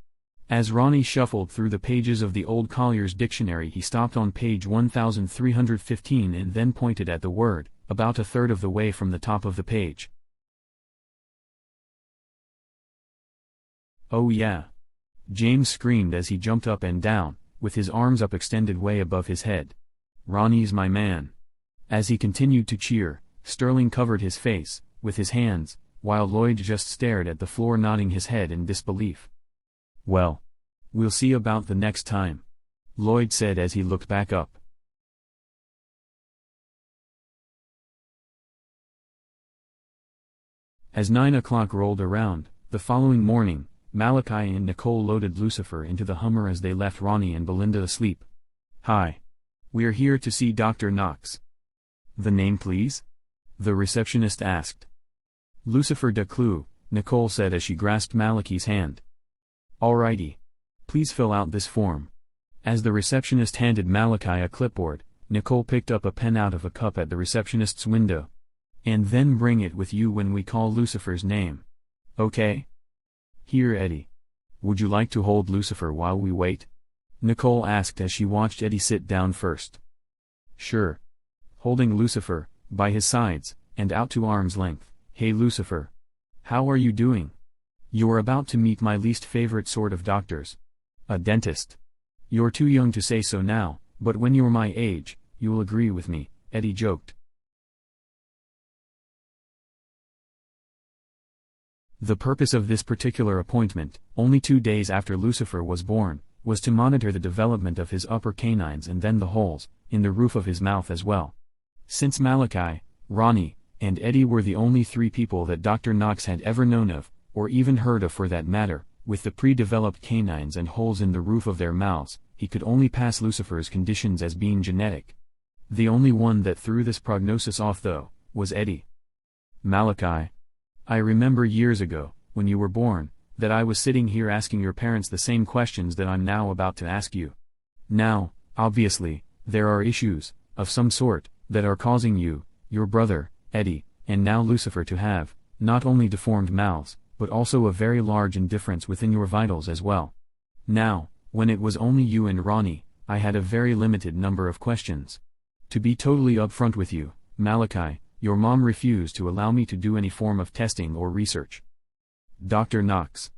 As Ronnie shuffled through the pages of the Old Collier's Dictionary he stopped on page 1315 and then pointed at the word, about a third of the way from the top of the page. Oh yeah. James screamed as he jumped up and down, with his arms up extended way above his head. Ronnie's my man. As he continued to cheer, Sterling covered his face with his hands, while Lloyd just stared at the floor nodding his head in disbelief. Well. We'll see about the next time. Lloyd said as he looked back up. As 9 o'clock rolled around, the following morning, Malachi and Nicole loaded Lucifer into the Hummer as they left Ronnie and Belinda asleep. Hi. We're here to see Dr. Knox. The name please? The receptionist asked. Lucifer Declue, Nicole said as she grasped Malachi's hand. Alrighty. Please fill out this form. As the receptionist handed Malachi a clipboard, Nicole picked up a pen out of a cup at the receptionist's window. And then bring it with you when we call Lucifer's name. Okay? Here Eddie. Would you like to hold Lucifer while we wait? Nicole asked as she watched Eddie sit down first. Sure. Holding Lucifer, by his sides, and out to arm's length. Hey Lucifer. How are you doing? You're about to meet my least favorite sort of doctors. A dentist. You're too young to say so now, but when you're my age, you'll agree with me, Eddie joked. The purpose of this particular appointment, only 2 days after Lucifer was born, was to monitor the development of his upper canines and then the holes in the roof of his mouth as well. Since Malachi, Ronnie, and Eddie were the only 3 people that Dr. Knox had ever known of, or even heard of for that matter, with the pre-developed canines and holes in the roof of their mouths, he could only pass Lucifer's conditions as being genetic. The only one that threw this prognosis off though, was Eddie. Malachi. I remember years ago, when you were born, that I was sitting here asking your parents the same questions that I'm now about to ask you. Now, obviously, there are issues, of some sort, that are causing you, your brother, Eddie, and now Lucifer to have, not only deformed mouths, but also a very large indifference within your vitals as well. Now, when it was only you and Ronnie, I had a very limited number of questions. To be totally upfront with you, Malachi, your mom refused to allow me to do any form of testing or research. Dr. Knox.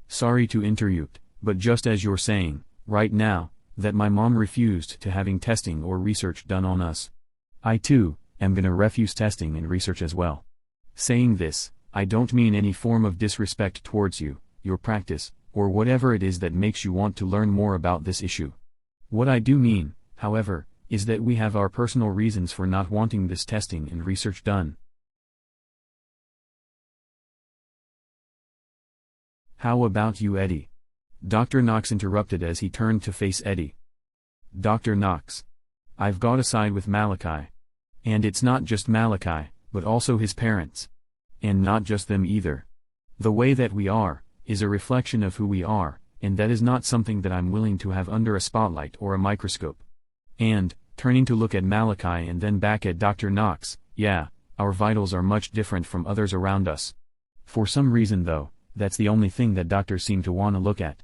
Sorry to interrupt, but just as you're saying, right now, that my mom refused to having testing or research done on us, I too, am gonna refuse testing and research as well. Saying this, I don't mean any form of disrespect towards you, your practice, or whatever it is that makes you want to learn more about this issue. What I do mean, however, is that we have our personal reasons for not wanting this testing and research done. How about you, Eddie? Dr. Knox interrupted as he turned to face Eddie. Dr. Knox. I've got to side with Malachi. And it's not just Malachi, but also his parents. And not just them either. The way that we are, is a reflection of who we are, and that is not something that I'm willing to have under a spotlight or a microscope. And, turning to look at Malachi and then back at Dr. Knox, yeah, our vitals are much different from others around us. For some reason though, that's the only thing that doctors seem to want to look at.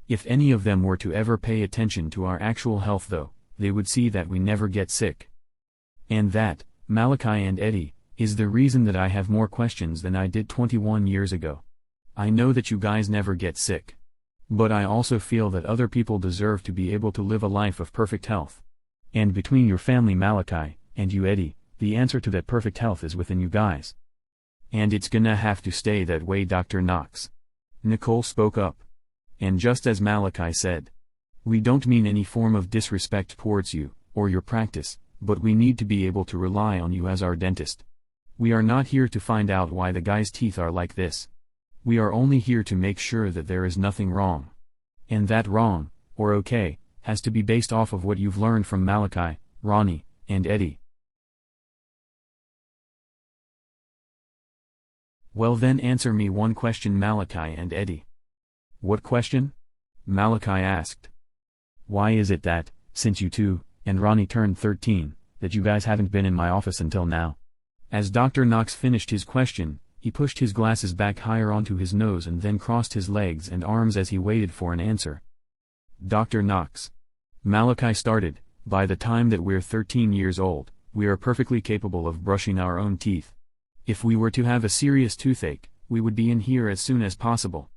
If any of them were to ever pay attention to our actual health though, they would see that we never get sick. And that, Malachi and Eddie, is the reason that I have more questions than I did 21 years ago. I know that you guys never get sick. But I also feel that other people deserve to be able to live a life of perfect health. And between your family Malachi, and you Eddie, the answer to that perfect health is within you guys. And it's gonna have to stay that way, Dr. Knox. Nicole spoke up. And just as Malachi said, we don't mean any form of disrespect towards you, or your practice, but we need to be able to rely on you as our dentist. We are not here to find out why the guy's teeth are like this. We are only here to make sure that there is nothing wrong. And that wrong, or okay, has to be based off of what you've learned from Malachi, Ronnie, and Eddie. Well then answer me one question, Malachi and Eddie. What question? Malachi asked. Why is it that, since you two, and Ronnie turned 13, that you guys haven't been in my office until now? As Dr. Knox finished his question, he pushed his glasses back higher onto his nose and then crossed his legs and arms as he waited for an answer. Dr. Knox. Malachi started, by the time that we're 13 years old, we are perfectly capable of brushing our own teeth. If we were to have a serious toothache, we would be in here as soon as possible.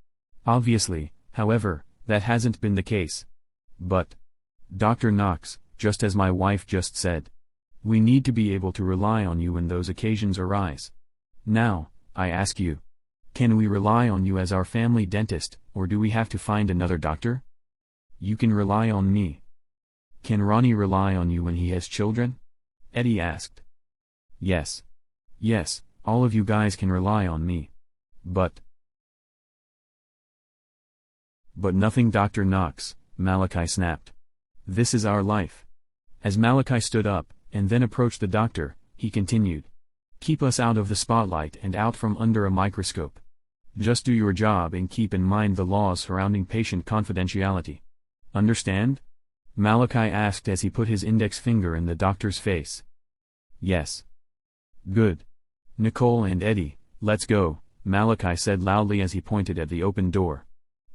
Obviously, however, that hasn't been the case. But, Dr. Knox, just as my wife just said, we need to be able to rely on you when those occasions arise. Now, I ask you, can we rely on you as our family dentist, or do we have to find another doctor? You can rely on me. Can Ronnie rely on you when he has children? Eddie asked. Yes. Yes, all of you guys can rely on me. But nothing, Dr. Knox, Malachi snapped. This is our life. As Malachi stood up, and then approached the doctor, he continued. Keep us out of the spotlight and out from under a microscope. Just do your job and keep in mind the laws surrounding patient confidentiality. Understand? Malachi asked as he put his index finger in the doctor's face. Yes. Good. Nicole and Eddie, let's go, Malachi said loudly as he pointed at the open door.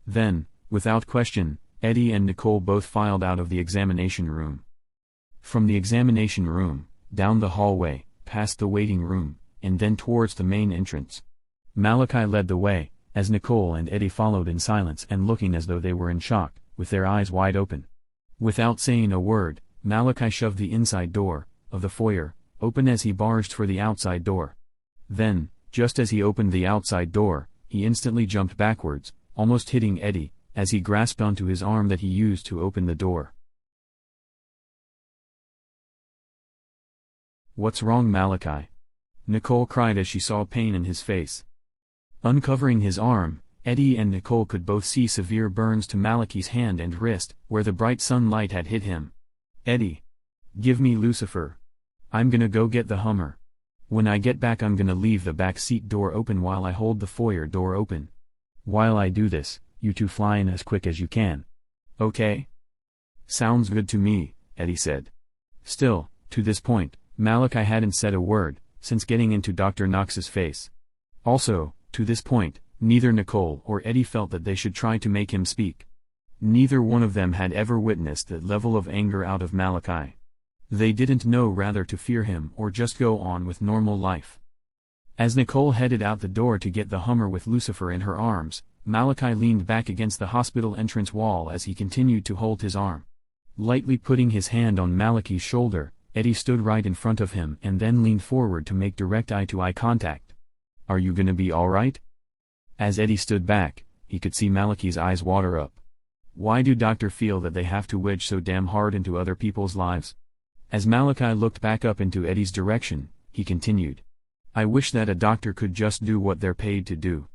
Then, without question, Eddie and Nicole both filed out of the examination room. From the examination room, down the hallway, past the waiting room, and then towards the main entrance. Malachi led the way, as Nicole and Eddie followed in silence and looking as though they were in shock, with their eyes wide open. Without saying a word, Malachi shoved the inside door of the foyer open as he barged for the outside door. Then, just as he opened the outside door, he instantly jumped backwards, almost hitting Eddie, as he grasped onto his arm that he used to open the door. "What's wrong, Malachi?" Nicole cried as she saw pain in his face. Uncovering his arm, Eddie and Nicole could both see severe burns to Malachi's hand and wrist, where the bright sunlight had hit him. "Eddie! Give me Lucifer. I'm gonna go get the Hummer. When I get back I'm gonna leave the back seat door open while I hold the foyer door open. While I do this, you two fly in as quick as you can. Okay?" "Sounds good to me," Eddie said. Still, to this point, Malachi hadn't said a word, since getting into Dr. Knox's face. Also, to this point, neither Nicole or Eddie felt that they should try to make him speak. Neither one of them had ever witnessed that level of anger out of Malachi. They didn't know whether to fear him or just go on with normal life. As Nicole headed out the door to get the Hummer with Lucifer in her arms, Malachi leaned back against the hospital entrance wall as he continued to hold his arm. Lightly putting his hand on Malachi's shoulder, Eddie stood right in front of him and then leaned forward to make direct eye-to-eye contact. "Are you gonna be alright?" As Eddie stood back, he could see Malachi's eyes water up. Why do doctors feel that they have to wedge so damn hard into other people's lives? As Malachi looked back up into Eddie's direction, he continued. "I wish that a doctor could just do what they're paid to do."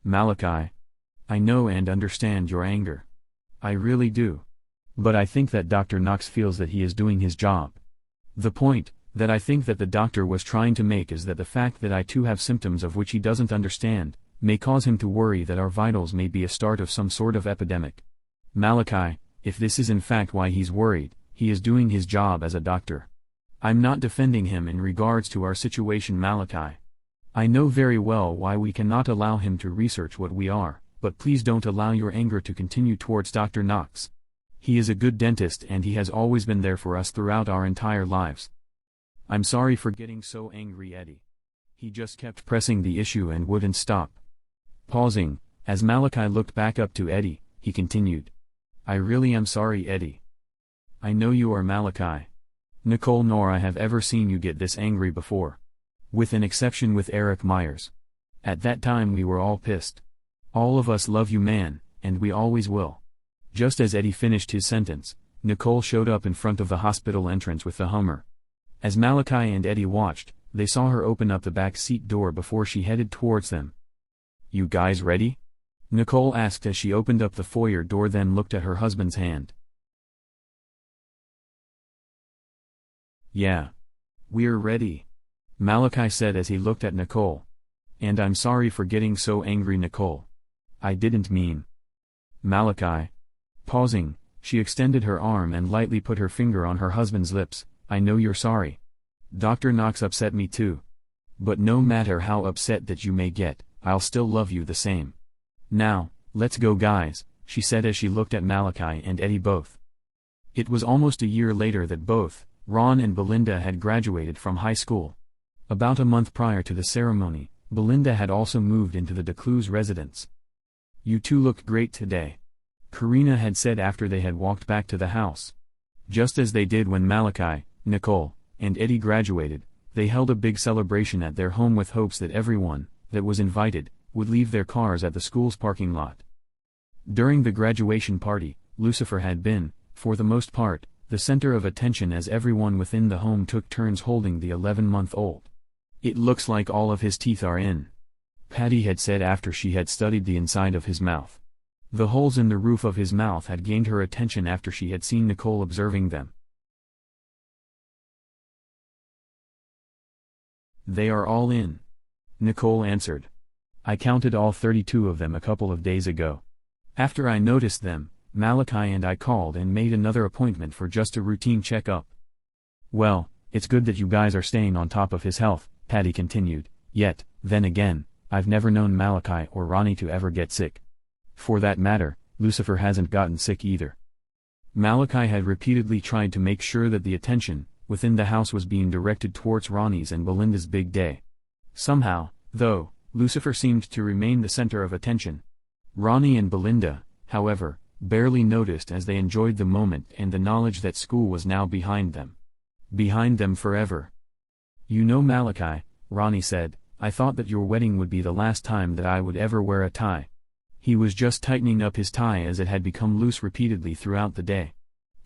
"Malachi. I know and understand your anger. I really do. But I think that Dr. Knox feels that he is doing his job. The point that I think that the doctor was trying to make is that the fact that I too have symptoms of which he doesn't understand, may cause him to worry that our vitals may be a start of some sort of epidemic. Malachi, if this is in fact why he's worried, he is doing his job as a doctor. I'm not defending him in regards to our situation, Malachi. I know very well why we cannot allow him to research what we are, but please don't allow your anger to continue towards Dr. Knox. He is a good dentist and he has always been there for us throughout our entire lives." "I'm sorry for getting so angry, Eddie." He just kept pressing the issue and wouldn't stop. Pausing, as Malachi looked back up to Eddie, he continued. "I really am sorry, Eddie. I know you are, Malachi. Nicole nor I have ever seen you get this angry before. With an exception with Eric Myers. At that time we were all pissed. All of us love you, man, and we always will." Just as Eddie finished his sentence, Nicole showed up in front of the hospital entrance with the Hummer. As Malachi and Eddie watched, they saw her open up the back seat door before she headed towards them. "You guys ready?" Nicole asked as she opened up the foyer door, then looked at her husband's hand. "Yeah. We're ready," Malachi said as he looked at Nicole. "And I'm sorry for getting so angry, Nicole. I didn't mean." Malachi. Pausing, she extended her arm and lightly put her finger on her husband's lips. "I know you're sorry. Dr. Knox upset me too. But no matter how upset that you may get, I'll still love you the same. Now, let's go, guys," she said as she looked at Malachi and Eddie both. It was almost a year later that both, Ron and Belinda, had graduated from high school. About a month prior to the ceremony, Belinda had also moved into the Decluse residence. "You two look great today," Karina had said after they had walked back to the house. Just as they did when Malachi, Nicole, and Eddie graduated, they held a big celebration at their home with hopes that everyone that was invited would leave their cars at the school's parking lot. During the graduation party, Lucifer had been, for the most part, the center of attention as everyone within the home took turns holding the 11-month-old. "It looks like all of his teeth are in," Patty had said after she had studied the inside of his mouth. The holes in the roof of his mouth had gained her attention after she had seen Nicole observing them. "They are all in," Nicole answered. "I counted all 32 of them a couple of days ago. After I noticed them, Malachi and I called and made another appointment for just a routine checkup." "Well, it's good that you guys are staying on top of his health," Patty continued. "Yet, then again, I've never known Malachi or Ronnie to ever get sick. For that matter, Lucifer hasn't gotten sick either." Malachi had repeatedly tried to make sure that the attention within the house was being directed towards Ronnie's and Belinda's big day. Somehow, though, Lucifer seemed to remain the center of attention. Ronnie and Belinda, however, barely noticed as they enjoyed the moment and the knowledge that school was now behind them. Behind them forever. "You know, Malachi," Ronnie said, "I thought that your wedding would be the last time that I would ever wear a tie." He was just tightening up his tie as it had become loose repeatedly throughout the day.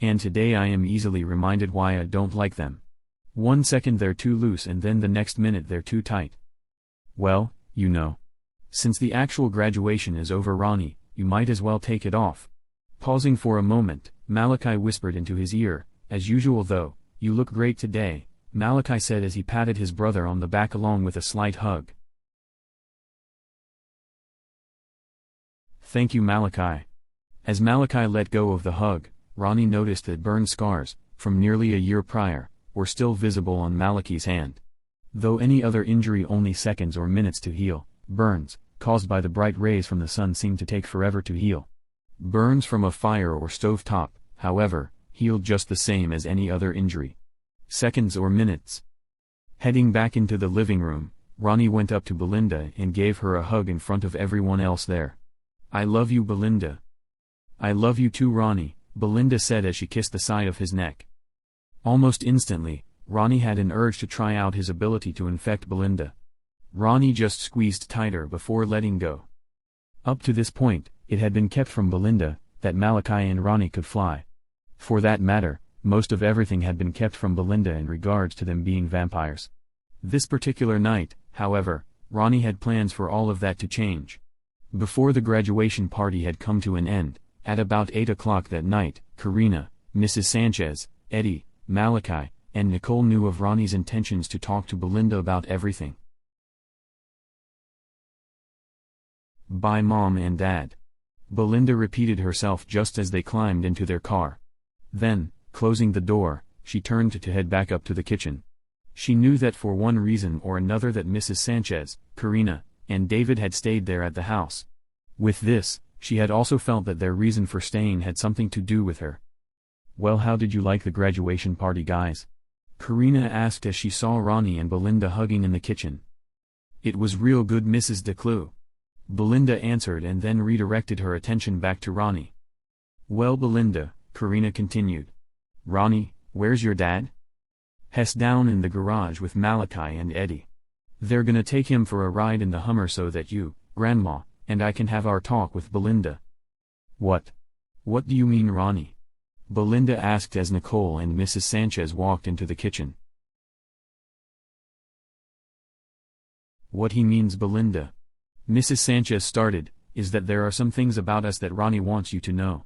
"And today I am easily reminded why I don't like them. 1 second they're too loose and then the next minute they're too tight." "Well, you know. Since the actual graduation is over, Ronnie, you might as well take it off." Pausing for a moment, Malachi whispered into his ear, "As usual though, you look great today," Malachi said as he patted his brother on the back along with a slight hug. "Thank you, Malachi." As Malachi let go of the hug, Ronnie noticed that burn scars, from nearly a year prior, were still visible on Malachi's hand. Though any other injury only seconds or minutes to heal, burns, caused by the bright rays from the sun, seemed to take forever to heal. Burns from a fire or stovetop, however, healed just the same as any other injury. Seconds or minutes. Heading back into the living room, Ronnie went up to Belinda and gave her a hug in front of everyone else there. "I love you, Belinda." "I love you too, Ronnie," Belinda said as she kissed the side of his neck. Almost instantly, Ronnie had an urge to try out his ability to infect Belinda. Ronnie just squeezed tighter before letting go. Up to this point, it had been kept from Belinda that Malachi and Ronnie could fly. For that matter, most of everything had been kept from Belinda in regards to them being vampires. This particular night, however, Ronnie had plans for all of that to change. Before the graduation party had come to an end, at about 8 o'clock that night, Karina, Mrs. Sanchez, Eddie, Malachi, and Nicole knew of Ronnie's intentions to talk to Belinda about everything. "Bye, Mom and Dad," Belinda repeated herself just as they climbed into their car. Then, closing the door, she turned to head back up to the kitchen. She knew that for one reason or another that Mrs. Sanchez, Karina, and David had stayed there at the house. With this, she had also felt that their reason for staying had something to do with her. "Well, how did you like the graduation party, guys?" Karina asked as she saw Ronnie and Belinda hugging in the kitchen. "It was real good, Mrs. DeClue," Belinda answered and then redirected her attention back to Ronnie. "Well, Belinda," Karina continued. "Ronnie, where's your dad?" "He's down in the garage with Malachi and Eddie. They're gonna take him for a ride in the Hummer so that you, Grandma, and I can have our talk with Belinda." "What? What do you mean, Ronnie?" Belinda asked as Nicole and Mrs. Sanchez walked into the kitchen. "What he means, Belinda," Mrs. Sanchez started, "is that there are some things about us that Ronnie wants you to know.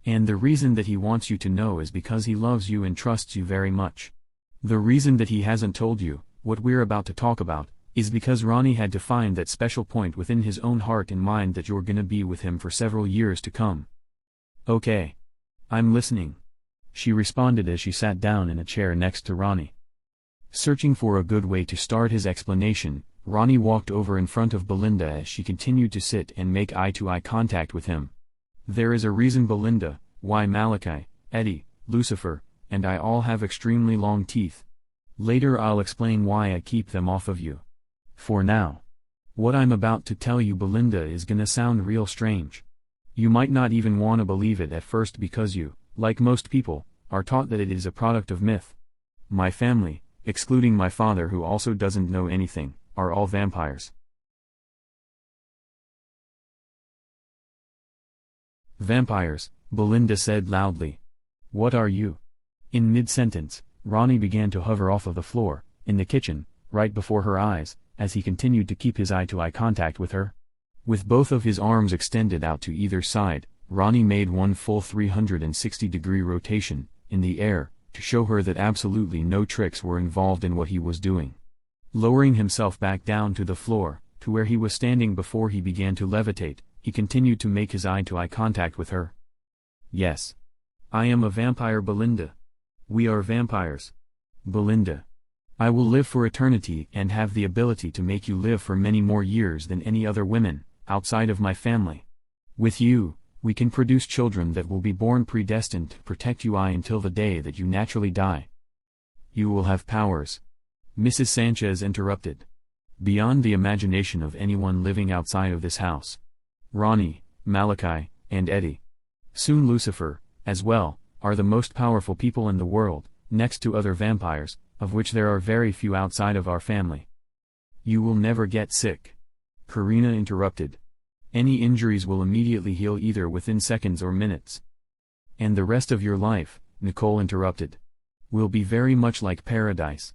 And the reason that he wants you to know is because he loves you and trusts you very much. The reason that he hasn't told you, what we're about to talk about, is because Ronnie had to find that special point within his own heart and mind that you're gonna be with him for several years to come." "Okay. I'm listening," she responded as she sat down in a chair next to Ronnie. Searching for a good way to start his explanation, Ronnie walked over in front of Belinda as she continued to sit and make eye-to-eye contact with him. "There is a reason, Belinda, why Malachi, Eddie, Lucifer, and I all have extremely long teeth. Later I'll explain why I keep them off of you. For now, what I'm about to tell you, Belinda, is gonna sound real strange. You might not even wanna believe it at first because you, like most people, are taught that it is a product of myth. My family, excluding my father who also doesn't know anything, are all vampires." "Vampires," Belinda said loudly. "What are you?" In mid-sentence, Ronnie began to hover off of the floor, in the kitchen, right before her eyes, as he continued to keep his eye-to-eye contact with her. With both of his arms extended out to either side, Ronnie made one full 360-degree rotation, in the air, to show her that absolutely no tricks were involved in what he was doing. Lowering himself back down to the floor, to where he was standing before he began to levitate, he continued to make his eye-to-eye contact with her. "Yes. I am a vampire, Belinda. We are vampires. Belinda. I will live for eternity and have the ability to make you live for many more years than any other women, outside of my family. With you, we can produce children that will be born predestined to protect you until the day that you naturally die. You will have powers," Mrs. Sanchez interrupted, "beyond the imagination of anyone living outside of this house. Ronnie, Malachi, and Eddie. Soon Lucifer, as well, are the most powerful people in the world, next to other vampires, of which there are very few outside of our family. You will never get sick. Karina interrupted. Any injuries will immediately heal either within seconds or minutes. And the rest of your life, Nicole interrupted, will be very much like paradise.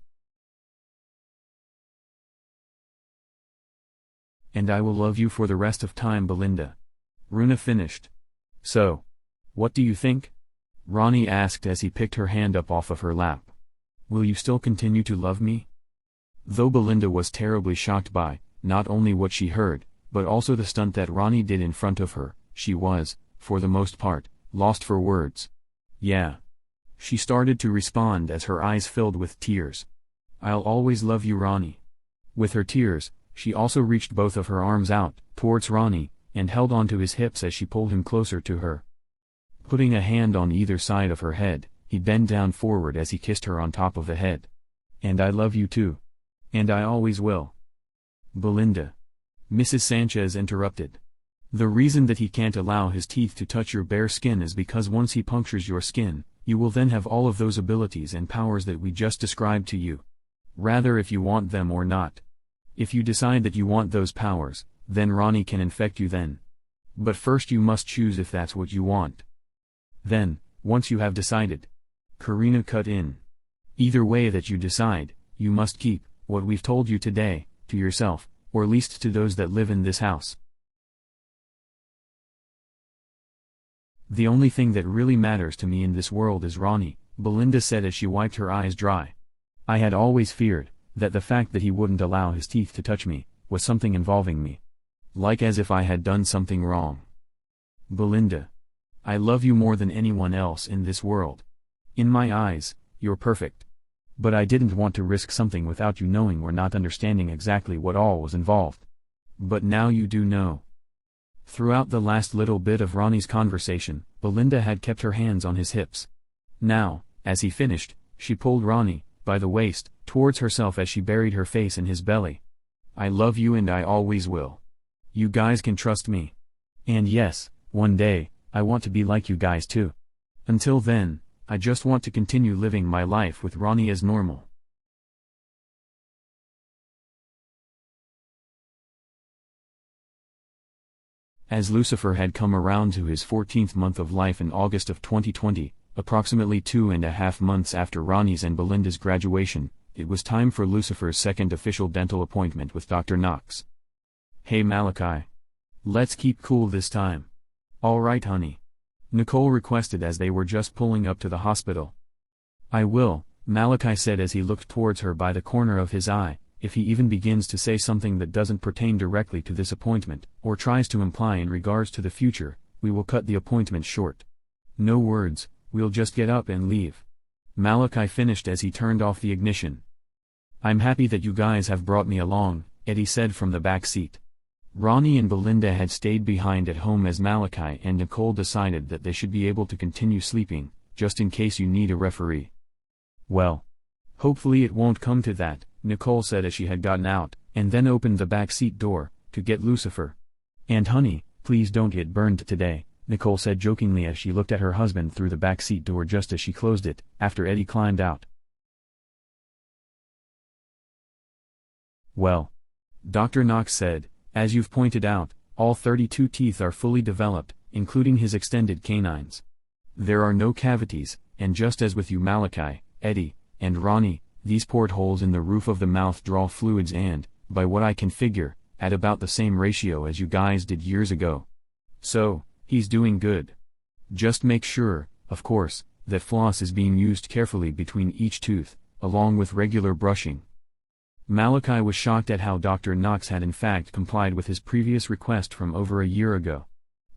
And I will love you for the rest of time, Belinda. Runa finished. So, what do you think? Ronnie asked as he picked her hand up off of her lap. Will you still continue to love me? Though Belinda was terribly shocked by, not only what she heard, but also the stunt that Ronnie did in front of her, she was, for the most part, lost for words. Yeah. She started to respond as her eyes filled with tears. I'll always love you, Ronnie. With her tears, she also reached both of her arms out, towards Ronnie, and held onto his hips as she pulled him closer to her. Putting a hand on either side of her head, he bent down forward as he kissed her on top of the head. And I love you too. And I always will. Belinda. Mrs. Sanchez interrupted. The reason that he can't allow his teeth to touch your bare skin is because once he punctures your skin, you will then have all of those abilities and powers that we just described to you. Rather if you want them or not. If you decide that you want those powers, then Ronnie can infect you then. But first you must choose if that's what you want. Then, once you have decided. Karina cut in. Either way that you decide, you must keep what we've told you today, to yourself, or at least to those that live in this house. The only thing that really matters to me in this world is Ronnie, Belinda said as she wiped her eyes dry. I had always feared that the fact that he wouldn't allow his teeth to touch me was something involving me. Like as if I had done something wrong. Belinda. I love you more than anyone else in this world. In my eyes, you're perfect. But I didn't want to risk something without you knowing or not understanding exactly what all was involved. But now you do know. Throughout the last little bit of Ronnie's conversation, Belinda had kept her hands on his hips. Now, as he finished, she pulled Ronnie, by the waist, towards herself as she buried her face in his belly. I love you and I always will. You guys can trust me. And yes, one day, I want to be like you guys too. Until then, I just want to continue living my life with Ronnie as normal. As Lucifer had come around to his 14th month of life in August of 2020, approximately 2.5 months after Ronnie's and Belinda's graduation, it was time for Lucifer's second official dental appointment with Dr. Knox. Hey Malachi. Let's keep cool this time. Alright honey. Nicole requested as they were just pulling up to the hospital. I will, Malachi said as he looked towards her by the corner of his eye. If he even begins to say something that doesn't pertain directly to this appointment, or tries to imply in regards to the future, we will cut the appointment short. No words, we'll just get up and leave. Malachi finished as he turned off the ignition. I'm happy that you guys have brought me along, Eddie said from the back seat. Ronnie and Belinda had stayed behind at home as Malachi and Nicole decided that they should be able to continue sleeping, just in case you need a referee. Well, hopefully it won't come to that, Nicole said as she had gotten out, and then opened the back seat door, to get Lucifer. And honey, please don't get burned today, Nicole said jokingly as she looked at her husband through the back seat door just as she closed it, after Eddie climbed out. Well, Dr. Knox said, as you've pointed out, all 32 teeth are fully developed, including his extended canines. There are no cavities, and just as with you Malachi, Eddie, and Ronnie, these portholes in the roof of the mouth draw fluids and, by what I can figure, at about the same ratio as you guys did years ago. So, he's doing good. Just make sure, of course, that floss is being used carefully between each tooth, along with regular brushing. Malachi was shocked at how Dr. Knox had in fact complied with his previous request from over a year ago.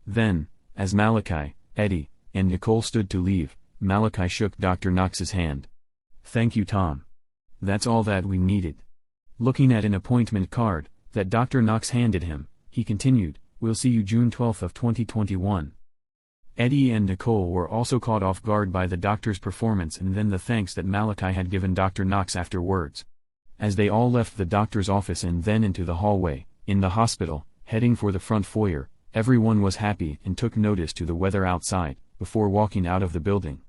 Then, as Malachi, Eddie, and Nicole stood to leave, Malachi shook Dr. Knox's hand. Thank you Tom. That's all that we needed. Looking at an appointment card that Dr. Knox handed him, he continued, we'll see you June 12th of 2021. Eddie and Nicole were also caught off guard by the doctor's performance and then the thanks that Malachi had given Dr. Knox afterwards. As they all left the doctor's office and then into the hallway, in the hospital, heading for the front foyer, Everyone was happy and took notice to the weather outside, before walking out of the building.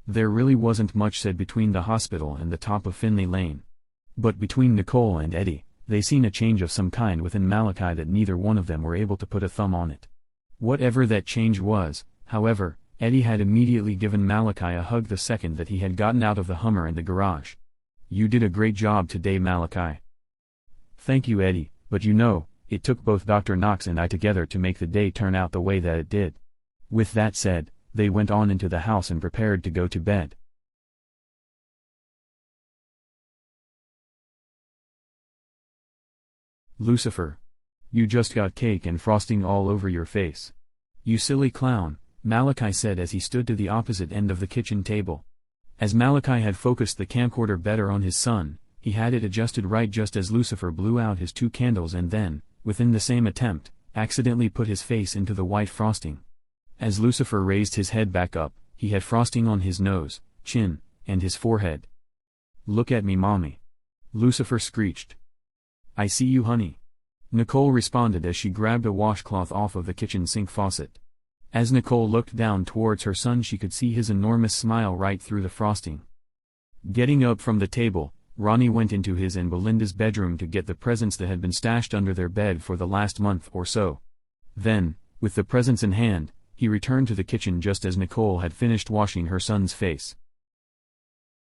There really wasn't much said between the hospital and the top of Finley Lane. But between Nicole and Eddie, they seen a change of some kind within Malachi that neither one of them were able to put a thumb on it. Whatever that change was, however, Eddie had immediately given Malachi a hug the second that he had gotten out of the Hummer in the garage. "You did a great job today, Malachi." "Thank you, Eddie, but you know, it took both Dr. Knox and I together to make the day turn out the way that it did." With that said, they went on into the house and prepared to go to bed. "Lucifer. You just got cake and frosting all over your face. You silly clown," Malachi said as he stood to the opposite end of the kitchen table. As Malachi had focused the camcorder better on his son, he had it adjusted right just as Lucifer blew out his 2 candles and then, within the same attempt, accidentally put his face into the white frosting. As Lucifer raised his head back up, he had frosting on his nose, chin, and his forehead. "Look at me, mommy," Lucifer screeched. "I see you, honey," Nicole responded as she grabbed a washcloth off of the kitchen sink faucet. As Nicole looked down towards her son, she could see his enormous smile right through the frosting. Getting up from the table, Ronnie went into his and Belinda's bedroom to get the presents that had been stashed under their bed for the last month or so. Then, with the presents in hand, he returned to the kitchen just as Nicole had finished washing her son's face.